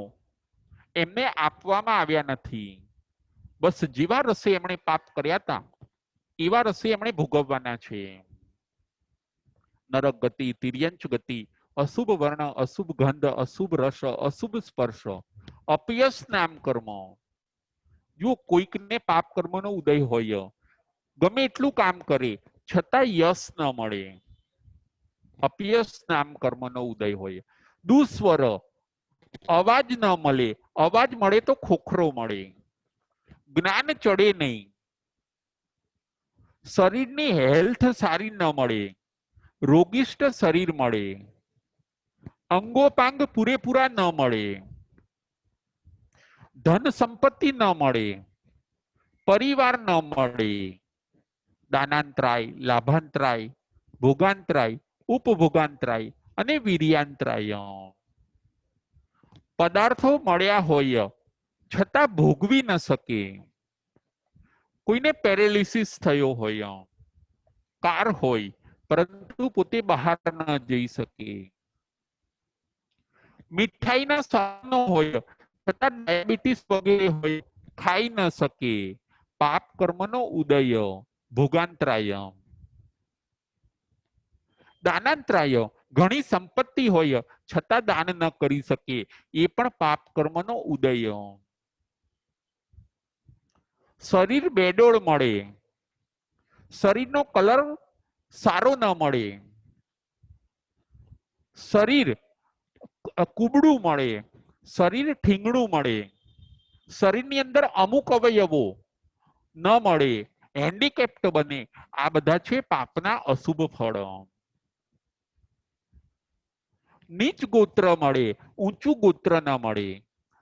S1: એમને આપવામાં આવ્યા નથી. બસ જેવા રસે એમણે પાપ કર્યા હતા એવા રસે એમણે ભોગવવાના છે. નરક ગતિ, તિર્યંચ ગતિ, અશુભ વર્ણ, અશુભ ગંધ, અશુભ રસ, અશુભ સ્પર્શ, અપયશ નામ કર્મ. જો કોઈકને પાપ કર્મનો ઉદય હોય, ગમે એટલું કામ કરે છતાં યશ ન મળે, અપયશ નામ કર્મનો ઉદય હોય. દુસ્વર, અવાજ ન મળે, અવાજ મળે તો ખોખરો મળે, જ્ઞાન ચડે નહીં, શરીરની હેલ્થ સારી ન મળે, રોગિષ્ટ શરીર મળે, અંગોપાંગ પૂરેપૂરા ન મળે, ધન સંપત્તિ ન મળે, પરિવાર ન મળે, દાનાંતરાય, લાભાંતરાય, ભોગાંતરાય, ઉપભોગાંતરાય અને વીર્યાંતરાય. પદાર્થો મળ્યા હોય છતાં ભોગવી ન શકે. કોઈને પેરેલિસિસ થયો હોય, કાર હોય પરંતુ પોતે બહાર ન જઈ શકે, મીઠાઈના સાધનો હોય છતાં ડાયાબિટીસ વગેરે હોય, ખાઈ ન શકે. પાપ કર્મનો ઉદય, ભોગાંતરાય. દાનાંતરાય, ઘણી સંપત્તિ હોય છતાં દાન ન કરી શકે, એ પણ પાપ કર્મનો ઉદય. શરીર બેડોળ મળે, શરીરનો કલર સારો ન મળે, શરીર કુબડું મળે, શરીર ઠીંગણું મળે, શરીરની અંદર અમુક અવયવો ન મળે, હેન્ડીકેપ્ટ બને, આ બધા છે પાપના અશુભ ફળ. નીચ ગોત્ર મળે, ઊંચું ગોત્ર ન મળે,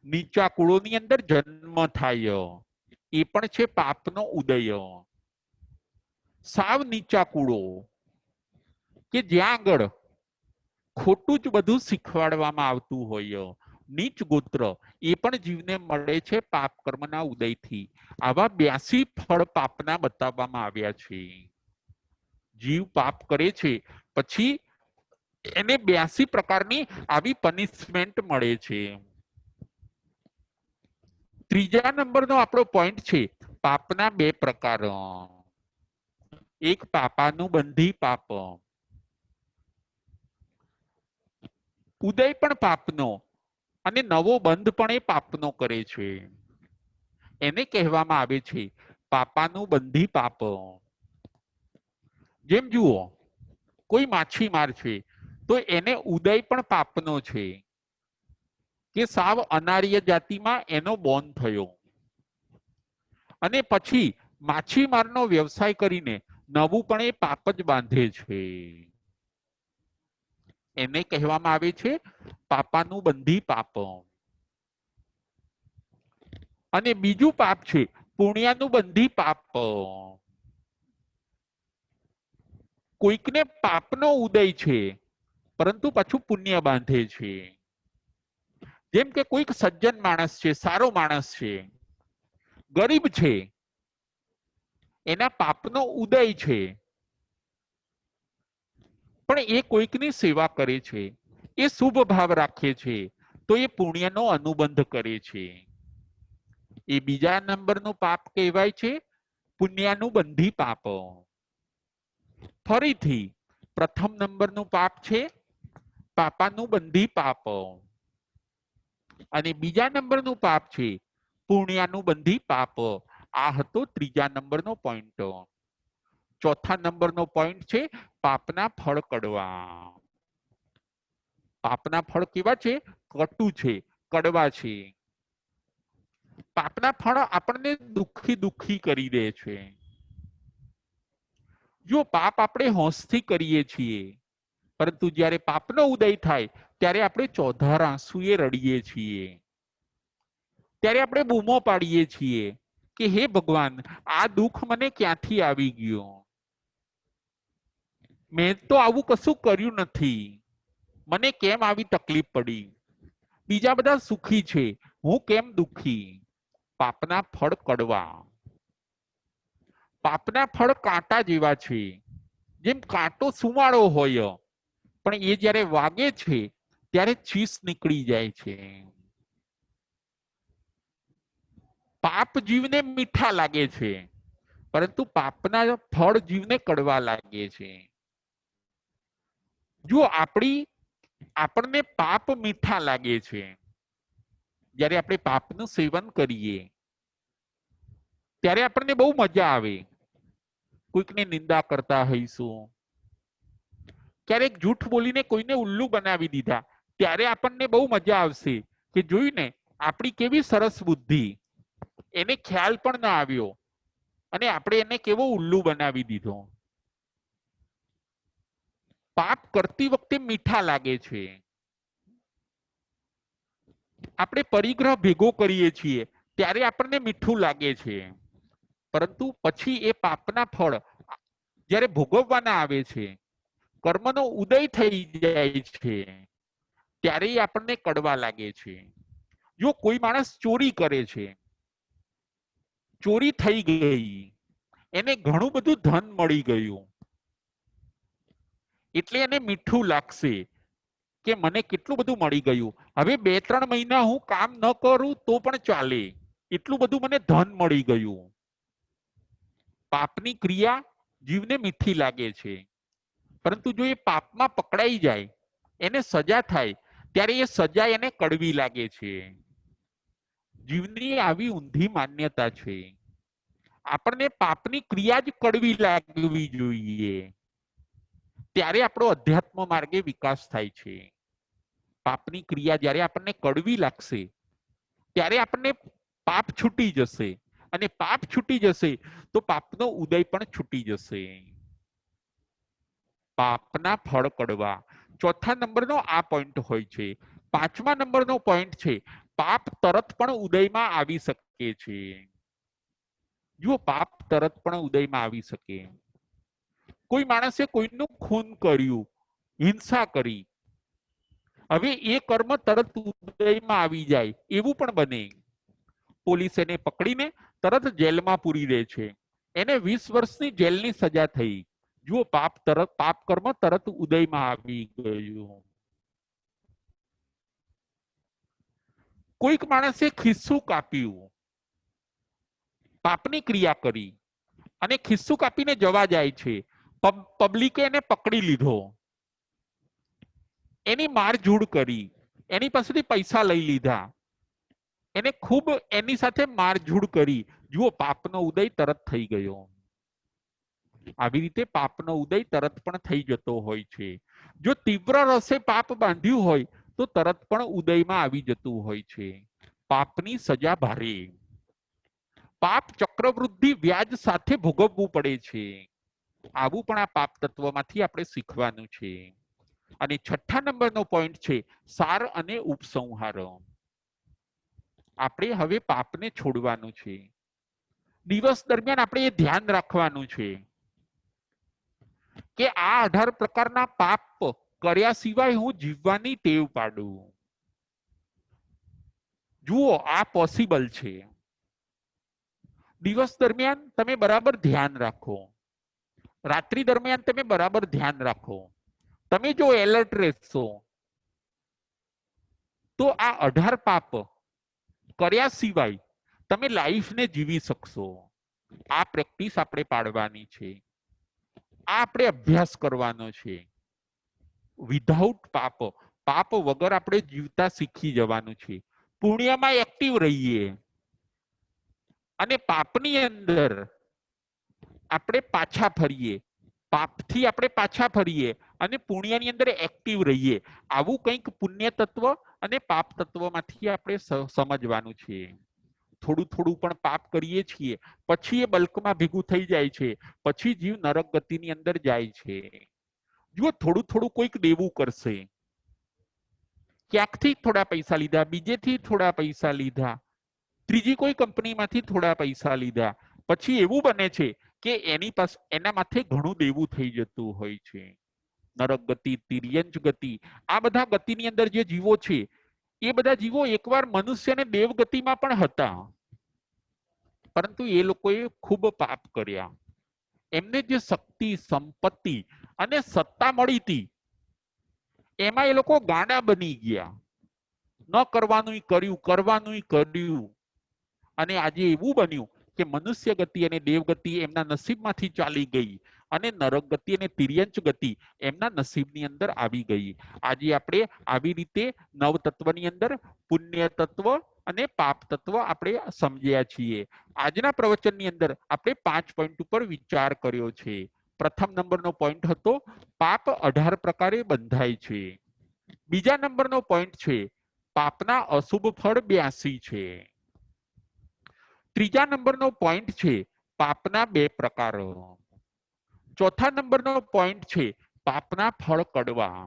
S1: નીચા કુળોની અંદર જન્મ થાય એ પણ છે પાપનો ઉદય. સાવ નીચા કુળો કે જ્યાં આગળ ખોટું જ બધું શીખવાડવામાં આવતું હોય, નીચ ગોત્ર, એ પણ જીવને મળે છે પાપ કર્મના ઉદયથી. આવા 82 ફળ પાપના બતાવવામાં આવ્યા છે. જીવ પાપ કરે છે પછી એને 82 પ્રકારની આવી પનિશમેન્ટ મળે છે. ત્રીજા નંબરનો આપણો પોઈન્ટ છે પાપના 2 પ્રકાર. એક પાપાનુબંધી પાપ, ઉદય પણ પાપનો અને નવો બંધ પણ એ પાપનો કરે છે. એને કહેવામાં આવે છે પાપાનુબંધી પાપ. જેમ જુઓ, કોઈ માછીમાર છે તો એને ઉદય પણ પાપનો છે કે સાવ અનાર્ય જાતિમાં એનો બોર્ન થયો અને પછી માછીમારનો વ્યવસાય કરીને નવું પણ એ પાપ જ બાંધે છે. એને કહેવામાં આવે છે પાપાનુબંધી પાપ. અને બીજું પાપ છે પુણ્યાનુબંધી પાપ. કોઈકને પાપનો ઉદય છે પરંતુ પાછું પુણ્ય બાંધે છે. જેમ કે કોઈક સજ્જન માણસ છે, સારો માણસ છે, ગરીબ છે, એના પાપનો ઉદય છે પણ એ કોઈકની સેવા કરે છે, એ શુભ ભાવ રાખે છે, તો એ પુણ્યનો અનુબંધ કરે છે. એ બીજા નંબરનું પાપ કહેવાય છે પુણ્યાનુબંધી પાપ. ફરીથી પ્રથમ નંબરનું પાપ છે પાપાનુબંધી પાપ અને બીજા નંબરનું પાપ છે પુણ્યાનુબંધી પાપ. આ હતો ત્રીજા નંબરનો પોઈન્ટ. ચોથા નંબરનો પોઈન્ટ છે પાપના ફળ કડવા. પાપના ફળ કેવા છે? કટુ છે, કડવા છે. પાપના ફળ આપણને દુઃખી દુઃખી કરી દે છે. જો પાપ આપણે હોંશથી કરીએ છીએ પરંતુ જ્યારે પાપનો ઉદય થાય ત્યારે આપણે ચોધાર આંસુએ રડીએ છીએ. ત્યારે આપણે બૂમો પાડીએ છીએ કે હે ભગવાન, આ દુઃખ મને ક્યાંથી આવી ગયું? મેં તો આવું કશું કર્યું નથી, મને કેમ આવી તકલીફ પડી? બીજા બધા સુખી છે, હું કેમ દુઃખી? પાપના ફળ કડવા. પાપના ફળ કાંટા જેવા છે. જેમ કાંટો સુવાળો હોય પણ એ જ્યારે વાગે છે ત્યારે ચીસ નીકળી જાય છે. પાપ જીવને મીઠા લાગે છે પરંતુ પાપના ફળ જીવને કડવા લાગે છે. જો આપણને પાપ મીઠા લાગે છે, જ્યારે આપણે પાપનું સેવન કરીએ ત્યારે આપણને બહુ મજા આવે. કોઈકને નિંદા કરતા હઈશું, ક્યારેક જૂઠ બોલીને કોઈને ઉલ્લુ બનાવી દીધા ત્યારે આપણને બહુ મજા આવશે કે જોઈને આપણી કેવી સરસ બુદ્ધિ, એને ખ્યાલ પણ ના આવ્યો અને આપણે એને કેવો ઉલ્લુ બનાવી દીધો. પાપ કરતી વખતે મીઠા લાગે છે. આપણે પરિગ્રહ ભેગો કરીએ છીએ ત્યારે આપણને મીઠું લાગે છે પરંતુ પછી એ પાપના ફળ જ્યારે ભોગવવાના આવે છે, કર્મનો ઉદય થઈ જાય છે ત્યારે આપણને કડવા લાગે છે. જો કોઈ માણસ ચોરી કરે છે, ચોરી થઈ ગઈ, એને ઘણું બધું ધન મળી ગયું એટલે એને મીઠું લાગશે કે મને કેટલું બધું મળી ગયું, હવે 2-3 મહિના હું કામ ન કરું તો પણ ચાલે, એટલું બધું મને ધન મળી ગયું. પાપની ક્રિયા જીવને મીઠી લાગે છે પરંતુ જો એ પાપમાં પકડાઈ જાય, એને સજા થાય ત્યારે એ સજા એને કડવી લાગે છે. જીવની આવી ઊંધી માન્યતા છે. આપણને પાપની ક્રિયા જ કડવી લાગવી જોઈએ ત્યારે આપણો અધ્યાત્મ માર્ગે વિકાસ થાય છે. પાપની ક્રિયા જ્યારે આપણને કડવી લાગશે ત્યારે આપણને પાપ છૂટી જશે અને પાપ છૂટી જશે તો પાપનો ઉદય પણ છૂટી જશે. પાપના ફળ કડવા. ચોથા નંબરનો આ પોઈન્ટ હોય છે. પાંચમા નંબરનો પોઈન્ટ છે પાપ તરત પણ ઉદયમાં આવી શકે છે. જો પાપ તરત પણ ઉદયમાં આવી શકે. કોઈ માણસે કોઈનું ખૂન કર્યું, હિંસા કરી, હવે એ કર્મ તરત ઉદયમાં આવી જાય એવું પણ બને. પોલીસ એને પકડીને તરત જેલમાં પૂરી દે છે. એને 20 વર્ષની જેલની સજા થઈ. જુઓ પાપ કર્મ તરત ઉદયમાં આવી ગયું. કોઈક માણસે ખિસ્સું કાપ્યું, પાપની ક્રિયા કરી અને ખિસ્સું કાપીને જવા જાય છે. પબ્લિકે એને પકડી લીધો, એની મારઝૂડ કરી, એની પાસેથી પૈસા લઈ લીધા, એને ખૂબ એની સાથે મારઝૂડ કરી. જુઓ પાપનો ઉદય તરત થઈ ગયો. આવી રીતે પાપનો ઉદય તરત પણ થઈ જતો હોય છે. જો તીવ્ર રસે પાપ બાંધ્યું હોય તો તરત પણ ઉદયમાં આવી જતું હોય છે. પાપની સજા ભારે. પાપ ચક્રવૃદ્ધિ વ્યાજ સાથે ભોગવવું પડે છે. આવું પણ આ પાપ તત્વમાંથી આપણે શીખવાનું છે. અને 6થા નંબરનો પોઈન્ટ છે સાર અને ઉપસંહાર. આપણે હવે પાપને છોડવાનું છે. દિવસ દરમિયાન આપણે એ ધ્યાન રાખવાનું છે કે આ 18 પ્રકારના પાપ કર્યા સિવાય હું જીવવાની ટેવ પાડું. જુઓ આ પોસિબલ છે. દિવસ દરમિયાન તમે બરાબર ધ્યાન રાખો, રાત્રિ દરમિયાન તમે બરાબર ધ્યાન રાખો. તમે જો એલર્ટ રહેશો તો આ 18 પાપ કર્યા સિવાય તમે લાઈફને જીવી શકશો. આ પ્રેક્ટિસ આપણે પાડવાની છે. આ આપણે અભ્યાસ કરવાનો છે. વિધાઉટ પાપ, પાપ વગર આપણે જીવતા શીખી જવાનું છે. પુણ્યમાં એક્ટિવ રહીએ અને પાપની અંદર આપણે પાછા ફરીએ, પાપથી આપણે પાછા ફરીએ અને પુણ્યની અંદર એક્ટિવ રહીએ. આવું કંઈક પુણ્ય તત્વ અને પાપ તત્વમાંથી આપણે સમજવાનું છે. થોડું થોડું પણ પાપ કરીએ છીએ પછી એ બલ્કમાં ભેગું થઈ જાય છે, પછી જીવ નરક ગતિની અંદર જાય છે. જુઓ થોડું થોડું કોઈક દેવું કરશે, ક્યાંકથી થોડા પૈસા લીધા, બીજેથી થોડા પૈસા લીધા, ત્રીજી કોઈ કંપનીમાંથી થોડા પૈસા લીધા, પછી એવું બને છે કે એની પાસે એના માથે ઘણું દેવું થઈ જતું હોય છે. નરક ગતિ, તિર્યંચ ગતિ, આ બધા ગતિની અંદર જે જીવો છે એ બધા જીવો એકવાર મનુષ્ય અને દેવ ગતિમાં પણ હતા, પરંતુ એ લોકોએ ખૂબ પાપ કર્યા. એમને જે શક્તિ, સંપત્તિ અને સત્તા મળી હતી એમાં એ લોકો ગાંડા બની ગયા. ન કરવાનું કર્યું, કરવાનું કર્યું. અને આજે એવું બન્યું કે મનુષ્ય ગતિ અને દેવગતિ એમના નસીબમાંથી ચાલી ગઈ અને નરક ગતિ અને તિર્યંચ ગતિ એમના નસીબની અંદર આવી ગઈ. આજે આપણે આવી રીતે નવ તત્વની અંદર પુણ્ય તત્વ અને પાપ તત્વ આપણે સમજ્યા છીએ. આજના પ્રવચનની અંદર આપણે 5 પોઈન્ટ ઉપર વિચાર કર્યો છે. પ્રથમ નંબરનો પોઈન્ટ હતો પાપ 18 પ્રકારે બંધાય છે. બીજા નંબરનો પોઈન્ટ છે પાપના અશુભ ફળ 82 છે. ત્રીજા નંબરનો પોઈન્ટ છે પાપના 2 પ્રકારો. ચોથા નંબરનો પોઈન્ટ છે પાપના ફળ કડવા.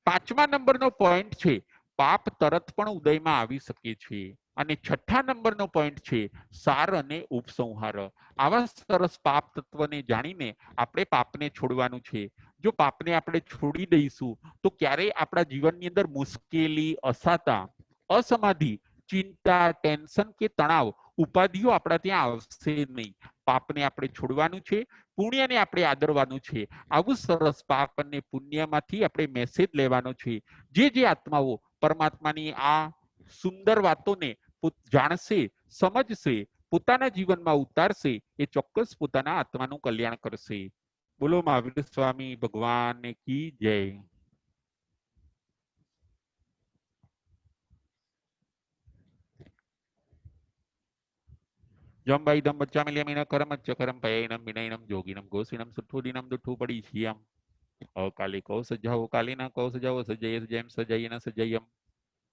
S1: પાંચમા નંબરનો પોઈન્ટ છે પાપ તરત પણ ઉદયમાં આવી શકે છે. અને છઠ્ઠા નંબરનો પોઈન્ટ છે સાર અને ઉપસંહાર. આવા સરસ પાપ તત્વને જાણીને આપણે પાપને છોડવાનું છે. જો પાપને આપણે છોડી દઈશું તો ક્યારેય આપણા જીવનની અંદર મુશ્કેલી, અસાતા, અસમાધિ, ચિંતા, ટેન્શન કે તણાવ, ઉપાધિઓ આપણા ત્યાં આવશે નહીં. પાપને આપણે છોડવાનું છે, પુણ્યને આપણે આદરવાનું છે. આવું સરસ પાપ અને પુણ્યમાંથી આપણે મેસેજ લેવાનો છે. જે આત્માઓ પરમાત્માની આ સુંદર વાતોને જાણશે, સમજશે, પોતાના જીવનમાં ઉતારશે એ ચોક્કસ પોતાના આત્માનું કલ્યાણ કરશે. બોલો મહાવીર સ્વામી ભગવાન કી જય. જમ ભાઈ દમ બચ્ચા મિલિયમ કરમ ચકરમ પયનમ વિનયનમ જોગિનમ ગોસિનમ સુઠુદિનમ દુઠ્ઠુ પડી છીયમ અકાલી કૌ સજાઓ કાલીના કૌ સજાઓ સજય જેમ સજય ન સજયમ.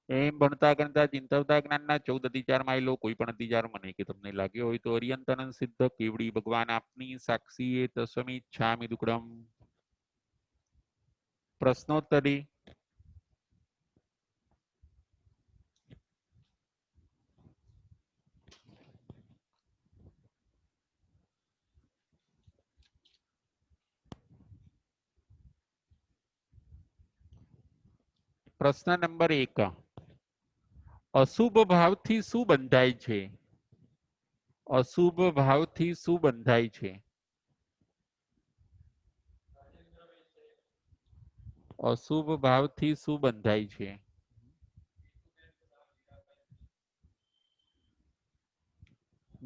S1: એમ ભણતા ગણતા ચિંતવતા જ્ઞાનના 14 અતિચાર માયલો કોઈ પણ અતિચાર મને કે તમને લાગ્યો હોય તો અરિયંતન સિદ્ધ કેવડી ભગવાન આપની સાક્ષી એ તસ્મી ઈચ્છામિ દુક્કડમ. પ્રશ્નોત્તરી. પ્રશ્ન નંબર 1, અશુભ ભાવથી શું બંધાય છે? અશુભ ભાવથી શું બંધાય છે? અશુભ ભાવથી શું બંધાય છે?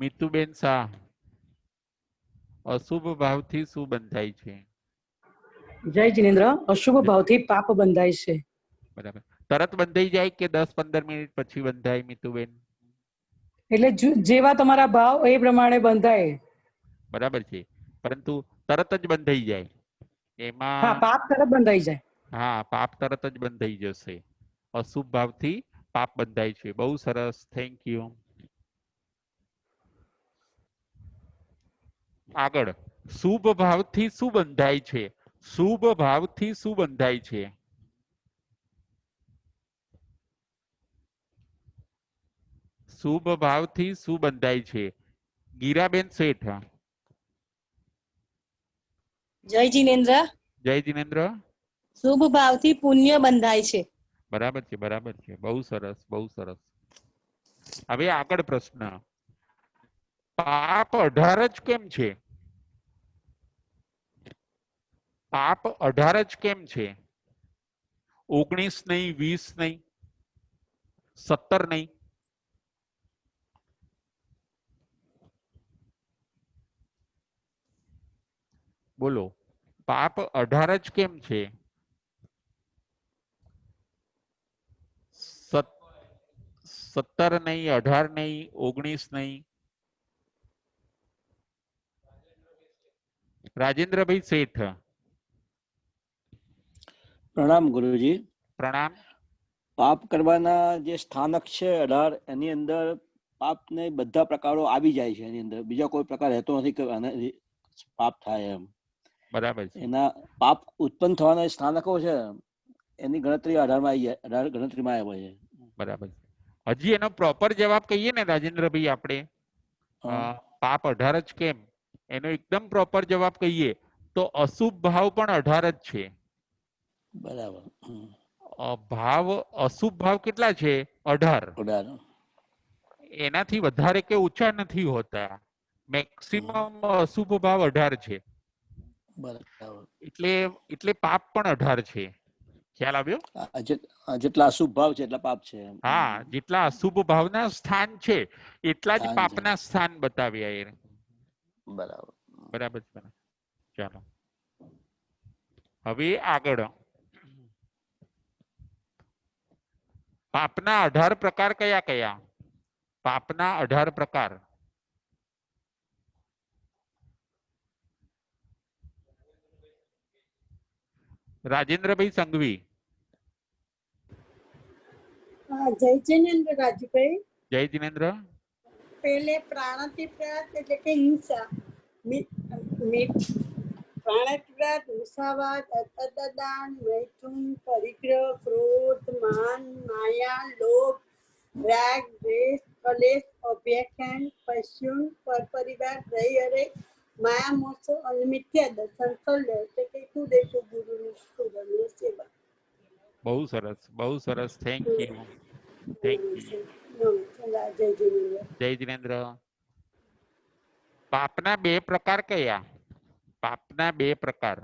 S1: મિતુબેન શાહ, અશુભ ભાવથી શું બંધાય છે?
S2: જય જીનેન્દ્ર, અશુભ ભાવથી પાપ બંધાય છે.
S1: બરાબર. તરત બંધાઈ જાય કે 10-15 મિનિટ પછી બંધાય મિતુબેન?
S2: એટલે જેવા તમારા ભાવ એ પ્રમાણે બંધાય.
S1: બરાબર છે, પરંતુ તરત જ બંધાઈ જાય
S2: હા,
S1: એમાં?
S2: પાપ તરત બંધાઈ જાય.
S1: હા, પાપ તરત જ બંધાઈ જશે. અશુભ ભાવથી પાપ બંધાય છે. બહુ સરસ, થેન્ક યુ. આગળ, શુભ ભાવથી શું બંધાય છે? શુભ ભાવથી શું બંધાય છે? શુભ ભાવથી શું બંધાય છે? ગીરાબેન શેઠ.
S3: જય જીનેન્દ્ર,
S1: જય જીનેન્દ્ર.
S3: શુભ ભાવથી પુણ્ય બંધાય છે.
S1: બરાબર છે, બરાબર છે. બહુ સરસ, બહુ સરસ. હવે આગળ પ્રશ્ન, પાપ 18 જ કેમ છે? પાપ 18 જ કેમ છે? 19 નહીં, 20 નહીં, 17 નહીં? બોલો, પાપ 18 જ કેમ છે? 17 નહીં, 18 નહીં, 19 નહીં? રાજેન્દ્રભાઈ શેઠ.
S4: પ્રણામ ગુરુજી.
S1: પ્રણામ.
S4: પાપ કરવાના જે સ્થાનક છે 18, એની અંદર પાપ ને બધા પ્રકારો આવી જાય છે. એની અંદર બીજા કોઈ પ્રકાર રહેતો નથી કે આનાથી પાપ થાય એમ.
S1: બરાબર છે.
S4: એના પાપ ઉત્પન્ન થવાના સ્થાનકો છે, એની ગણતરી 18 માં આવી જાય, 18 ગણતરીમાં આવે છે.
S1: બરાબર છે. હજી એનો પ્રોપર જવાબ કહીએ ને રાજેન્દ્રભાઈ, આપણે પાપ 18 જ કેમ, એનો એકદમ પ્રોપર જવાબ કહીએ તો અશુભ ભાવ પણ 18 જ છે.
S4: બરાબર.
S1: ભાવ, અશુભ ભાવ કેટલા છે? 18. એનાથી વધારે કે ઓછા નથી હોતા. મેક્સિમમ અશુભ ભાવ 18 છે.
S4: બરાબર.
S1: એટલે પાપ પણ 18 છે. ખ્યાલ આવ્યો?
S4: જેટલા અશુભ ભાવ છે એટલા પાપ છે.
S1: હા, જેટલા અશુભ ભાવના સ્થાન છે એટલા જ પાપના સ્થાન બતાવ્યા.
S4: બરાબર.
S1: બરાબર. ચાલો હવે આગળ, પાપના 18 પ્રકાર કયા કયા? પાપના 18 પ્રકાર. રાજેન્દ્રભાઈ સંઘવી.
S5: જય જીનેન્દ્ર રાજુભાઈ.
S1: જય જીનેન્દ્ર.
S5: પહેલે પ્રાણાતિપ્રાત એટલે કે હિંસા, પ્રાણાતિપ્રાત, મુસાવાદ, અતદાન, મૈથુન, પરિગ્રહ, ક્રોધ, માન, માયા, લોભ, રાગ, દ્વેષ, કલેશ, અભ્યાખ્યાન, પશ્યુન, પરપરિવાર, રહી હરે, માયા મોસો અને મિથ્યા દર્શન, સલ્ય એટલે કે કુદેશો ગુરુની સ્તુતિ સેવા.
S1: બહુ સરસ, બહુ સરસ. Thank you. Thank you. જય જીનેન્દ્ર. પાપના 2 પ્રકાર કયા? પાપના 2 પ્રકાર.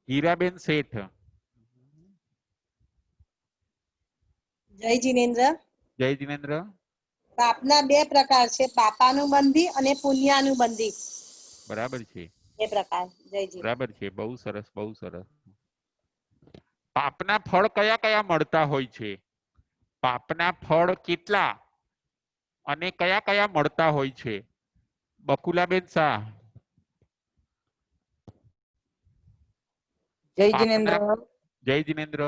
S1: હીરાબેન શેઠ.
S3: જય જીનેન્દ્ર,
S1: જય જીનેન્દ્ર.
S3: પાપના 2 પ્રકાર છે, પાપાનુબંધી અને પુણ્યાનુબંધી.
S1: બરાબર છે.
S3: 2 પ્રકાર. જય જી.
S1: બરાબર છે. બહુ સરસ, બહુ સરસ. પાપના ફળ કયા કયા મળતા હોય છે? પાપના ફળ કેટલા અને કયા કયા મળતા હોય છે? બકુલાબેન શાહ.
S6: જય જીનેન્દ્ર.
S1: જય જીનેન્દ્ર.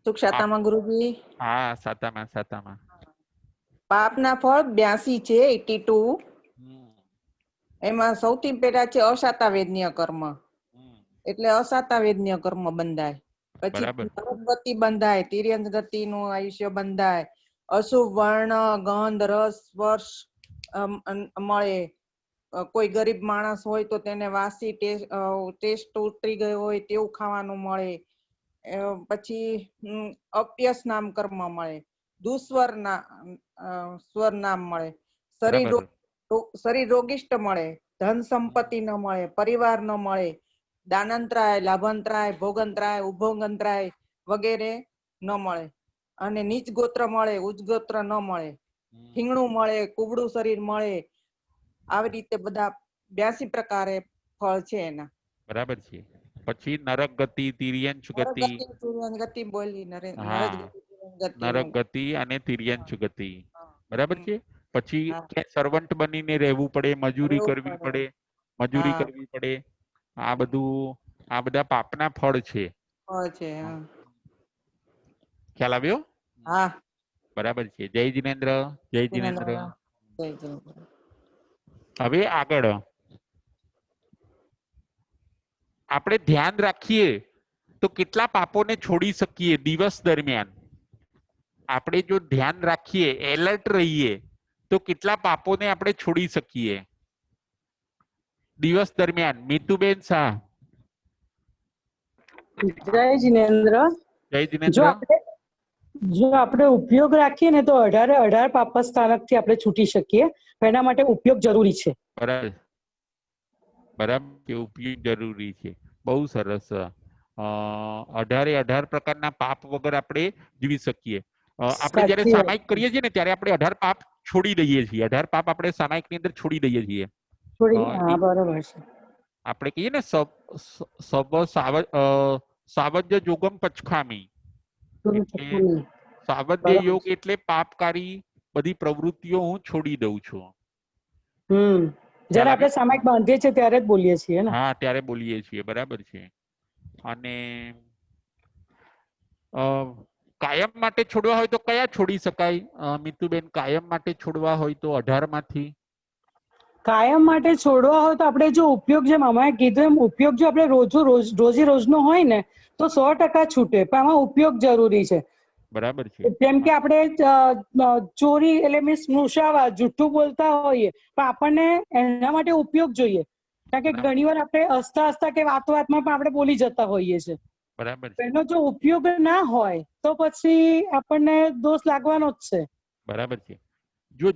S6: સુખ શાતામાં ગુરુજી.
S1: હા, સાતામાં.
S6: પાપના ફળ 82 છે, 82. એમાં સૌથી પહેલા છે અસાતા વેદનીય કર્મ, એટલે અસાતા વેદનીય કર્મ બંધાય. પછી નરક ગતિ બંધાય, તિર્યંત ગતિ નું આયુષ્ય બંધાય, અશુભ વર્ણ, ગંધ, રસ, સ્પર્શ મળે, કોઈ ગરીબ માણસ હોય તો તેને વાસી ટેસ્ટ ઉતરી ગયો હોય તેવું ખાવાનું મળે. પછી અપ્યસ નામ કર્મ મળે, દુસ્વર સ્વર નામ મળે,
S1: બરાબર.
S6: શરીર રોગિષ્ટ મળે, ધન સંપત્તિ ન મળે, પરિવાર ન મળે, દાનંતરાય, લાભંતરાય, ભોગંતરાય, ઉભોગંતરાય વગેરે ન મળે. અને નીચ ગોત્ર મળે, ઉચ્ચ ગોત્ર ન મળે, ઠીંગણું મળે, કુબડું શરીર મળે. આવી રીતે બધા 82 પ્રકારે ફળ છે એના.
S1: બરાબર છે. પછી નરક ગતિ, તિર્યંચ ગતિ.
S6: ગતિ બોલી
S1: હા, નરક ગતિ અને તિર્યંચ ગતિ. બરાબર છે. પછી સર્વન્ટ બનીને રહેવું પડે, મજૂરી કરવી પડે, મજૂરી કરવી પડે. આ બધા પાપના ફળ છે. ખ્યાલ આવ્યો?
S6: હા,
S1: બરાબર છે. જય જિનેન્દ્ર. જય જિનેન્દ્ર.
S6: જય જિનેન્દ્ર.
S1: હવે આગળ આપણે ધ્યાન રાખીએ તો કેટલા પાપોને છોડી શકીએ દિવસ દરમિયાન? આપણે જો ધ્યાન રાખીએ, એલર્ટ રહીએ, તો કેટલા પાપોને આપણે છોડી શકીએ દિવસ દરમિયાન? મીતુબેન શાહ.
S2: જય જિનેન્દ્ર.
S1: જય જિનેન્દ્ર.
S2: જો આપણે ઉપયોગ રાખીએ ને તો 18 પાપસ્થાનકથી આપણે છૂટી શકીએ. એના માટે ઉપયોગ જરૂરી છે.
S1: બરાબર. બરાબર, ઉપયોગ જરૂરી છે. બહુ સરસ. 18 પ્રકારના પાપ વગર આપણે જીવી શકીએ. આપણે જયારે સામાયિક કરીએ છીએ ને ત્યારે આપણે 18 પાપ છોડી દઈએ છીએ. 18 પાપ આપણે સામાયિક ની અંદર છોડી દઈએ છીએ.
S2: બરોબર છે.
S1: આપણે કહીએ ને સાવજ્ય જોગમ પચખામી, એટલે સાવધ્ય યોગ એટલે પાપકારી બધી પ્રવૃત્તિઓ હું છોડી દઉં છું.
S2: જ્યારે આપણે સામાયિક બાંધીએ છીએ ત્યારે જ બોલીએ છીએ ને.
S1: હા, ત્યારે બોલીએ છીએ. બરાબર છે. અને કાયમ માટે છોડવા હોય તો કયા છોડી શકાય મિતુબેન? કાયમ માટે છોડવા હોય તો 18 માંથી?
S2: કાયમ માટે છોડવા હોય તો આપણે જો ઉપયોગ, જેમ અમારે કીધું એમ, ઉપયોગ જો આપણે રોજે રોજનો હોય ને તો 100% છૂટે, પણ આમાં ઉપયોગ જરૂરી છે.
S1: બરાબર છે.
S2: જેમ કે આપણે ચોરી એટલે મીન્સ મુસાવા, જુઠ્ઠું બોલતા હોઈએ, પણ આપણને એના માટે ઉપયોગ જોઈએ. કારણ કે ઘણી વાર આપણે હસતા હસતા કે વાતમાં પણ આપણે બોલી જતા હોઈએ છીએ.
S1: બરાબર.
S2: એનો જો ઉપયોગ ના હોય તો પછી આપણને દોષ લાગવાનો જ છે.
S1: બરાબર છે. જો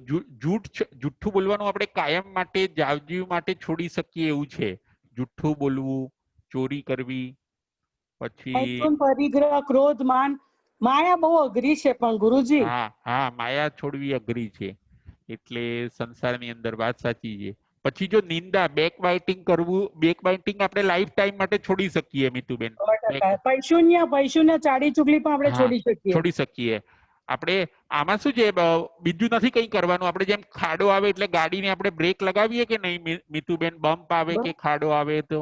S1: જુઠ્ઠું બોલવાનું આપણે કાયમ માટે, જાવજીવ માટે છોડી શકીએ એવું છે. જુઠ્ઠું બોલવું, ચોરી કરવી, પછી
S2: પરિગ્રહ, ક્રોધ, માન, માયા બહુ અઘરી છે પણ ગુરુજી.
S1: હા, માયા છોડવી અઘરી છે. એટલે સંસારની અંદર વાત સાચી છે. પછી જો નિંદા, બેક બાઇટિંગ કરવું, બેક બાઇટિંગ આપણે લાઈફ ટાઈમ માટે છોડી શકીએ મિતુબેન.
S2: પૈશુન્ય ચાડી ચુગલી પણ આપણે
S1: છોડી શકીએ. આપણે આમાં શું છે, બીજું નથી કઈ કરવાનું. આપણે જેમ ખાડો આવે એટલે ગાડીને આપણે બ્રેક લગાવીએ કે નહીં મિતુબેન? બમ્પ આવે કે ખાડો આવે તો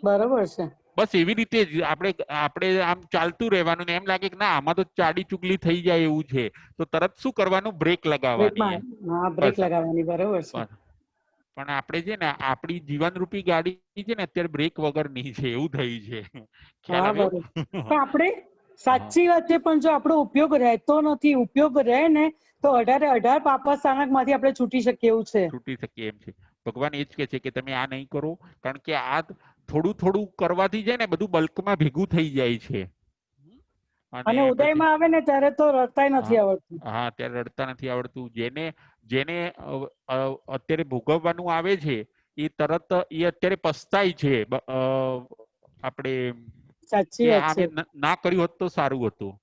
S2: બરોબર છે.
S1: બસ એવી રીતે જ આપણે આમ ચાલતું રહેવાનું ને એમ લાગે કે ના આમાં તો ચાડી ચુગલી થઈ જાય એવું છે, તો તરત શું કરવાનું? બ્રેક લગાવવાની.
S2: બ્રેક લગાવવાની. બરોબર છે.
S1: પણ આપણે છે ને, આપણી જીવનરૂપી ગાડી છે ને અત્યારે બ્રેક વગરની છે એવું થયું છે. ખ્યાલ આવ્યો?
S2: પણ આપણે સાચી વાત છે, પણ જો આપણો ઉપયોગ રહેતો નથી, ઉપયોગ રહે ને તો 18 પાપસ્થાનક માંથી આપણે છૂટી શકીએ એવું છે.
S1: છૂટી શકીએ એમ છે. ભગવાન એ જ કે છે કે તમે આ નહીં કરો, કારણ કે આ થોડું થોડું કરવાથી છે ને બધું બલ્કમાં ભેગું થઈ જાય છે.
S2: અને ઉદયમાં આવે ને ત્યારે તો રડતાય નથી આવડતું.
S1: હા, ત્યારે રડતા નથી આવડતું. જેને અત્યારે ભોગવવાનું આવે છે એ અત્યારે પસ્તાય છે. આપણે
S2: સાચી વાત છે.
S1: ના કર્યું હોત તો સારું હતું.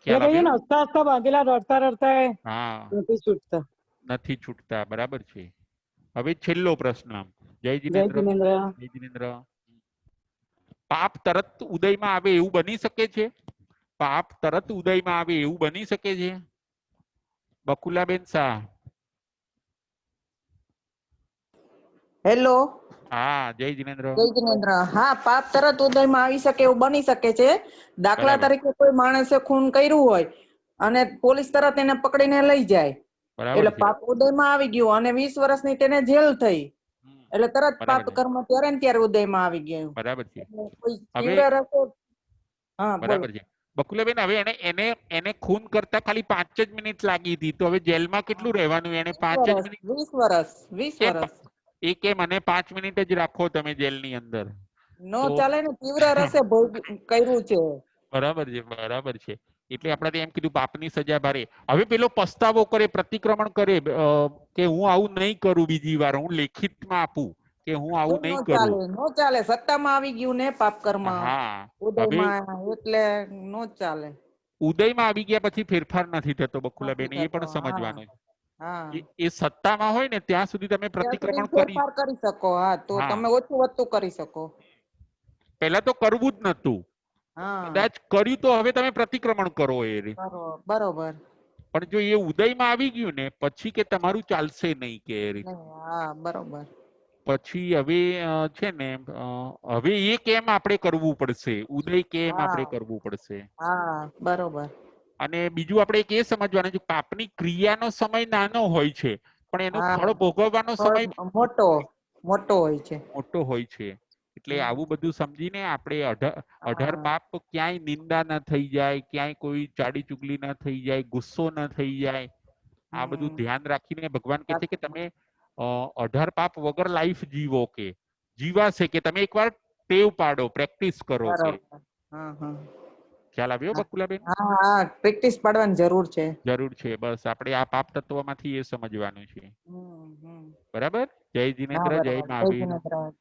S2: એટલે કહીએ ને, હસતા હસતા બાંધેલા રડતા રડતા નથી છૂટતા.
S1: નથી છૂટતા. બરાબર છે. હવે છેલ્લો પ્રશ્ન. જય જિનેન્દ્ર. જય જિનેન્દ્ર. પાપ તરત ઉદયમાં આવે એવું બની શકે છે? પાપ તરત ઉદયમાં આવે એવું બની શકે છે? બકુલાબેન શાહ.
S6: હેલો.
S1: હા, જય જિનેન્દ્ર.
S6: જય જિનેન્દ્ર. હા, પાપ તરત ઉદયમાં આવી શકે એવું બની શકે છે. દાખલા તરીકે કોઈ માણસે ખૂન કર્યું હોય અને પોલીસ તરત એને પકડીને લઈ જાય, એટલે પાપ ઉદયમાં આવી ગયું અને 20 વર્ષની તેને જેલ થઈ, એટલે તરત પાપ કર્મ ત્યારે ને ત્યારે ઉદયમાં આવી ગયું.
S1: બરાબર છે.
S6: કોઈ તીવ્ર રસો.
S1: બરાબર છે. બકુલાબેન હવે એને એને એને ખૂન કરતા ખાલી 5 જ મિનિટ લાગી હતી, તો હવે જેલમાં કેટલું રહેવાનું? એને 5 જ મિનિટ
S6: 20 વર્ષ 20
S1: કેમ
S6: વર્ષ
S1: એ કે મને 5 મિનિટ જ રાખો તમે જેલની અંદર.
S6: નો
S1: તો
S6: ચાલે ને, તીવ્ર રસે ભોગ કર્યું છે.
S1: બરાબર છે, બરાબર છે. એટલે આપણે એમ કીધું પાપની સજા ભારે. હવે પેલો પસ્તાવો કરે, પ્રતિક્રમણ કરે કે હું આવું નહીં કરું, બીજી વાર હું લેખિતમાં આપું કે હું આવું
S6: નો
S1: નહીં
S6: ચાલે,
S1: કરું.
S6: નો ચાલે, સત્તામાં આવી ગયું ને પાપ કર્મ
S1: હા, હવે
S6: ઉદયમાં, એટલે નો ચાલે.
S1: ઉદયમાં આવી ગયા પછી ફેરફાર નથી થતો બકુલાબેન,
S6: નથી
S1: એ પણ
S6: થતો. હા
S1: સમજવાનું છે.
S6: હા,
S1: એ સત્તામાં હોય ને ત્યાં સુધી તમે
S6: ત્યાં સુધી
S1: પ્રતિક્રમણ કરી.
S6: ફેરફાર કરી શકો. હા, તો
S1: હા,
S6: તમે ઓછું વધતું કરી શકો.
S1: પહેલા તો કરવું જ નતું,
S6: હા,
S1: કદાચ કર્યું તો હવે તમે પ્રતિક્રમણ કરો એ રીતે.
S6: બરોબર.
S1: પણ જો એ ઉદયમાં આવી ગયું ને પછી કે તમારું ચાલશે નહીં કે એ રીતે.
S6: હા, બરોબર.
S1: પછી હવે છે ને હવે એ કેમ આપણે કરવું પડશે, ઉદય કેમ આપણે
S6: હા,
S1: કરવું પડશે.
S6: હા, બરોબર.
S1: અને બીજું આપણે એક એ સમજવાનું છે, પાપની ક્રિયાનો સમય નાનો હોય છે પણ એનું
S6: હા,
S1: ફળ ભોગવવાનો સમય
S6: મોટો મોટો હોય છે.
S1: મોટો હોય છે. એટલે આવું બધું સમજીને આપણે 18
S6: હા,
S1: પાપ ક્યાંય નિંદા ના થઈ જાય, ક્યાંય કોઈ ચાડી ચુગલી ના થઈ જાય, ગુસ્સો ના થઈ જાય, આ બધું
S6: હમ,
S1: ધ્યાન રાખીને ભગવાન કહે છે કે
S6: સાચું.
S1: તમે 18 પાપ વગર લાઈફ જીવો, કે જીવાશે, કે તમે એકવાર ટેવ પાડો, પ્રેક્ટિસ કરો કે.
S6: બરોબર. હા, હા.
S1: ખ્યાલ આવ્યો
S6: હા,
S1: બકુલાબેન?
S6: હા, પ્રેક્ટિસ પાડવાની જરૂર છે.
S1: જરૂર છે. બસ આપણે આ પાપ તત્વમાંથી એ સમજવાનું છે.
S6: હમ, હમ.
S1: બરાબર? જય
S6: હા,
S1: જીનેન્દ્ર, જય
S6: બરોબર. જય
S1: મહાવીર.
S6: જિનેન્દ્ર.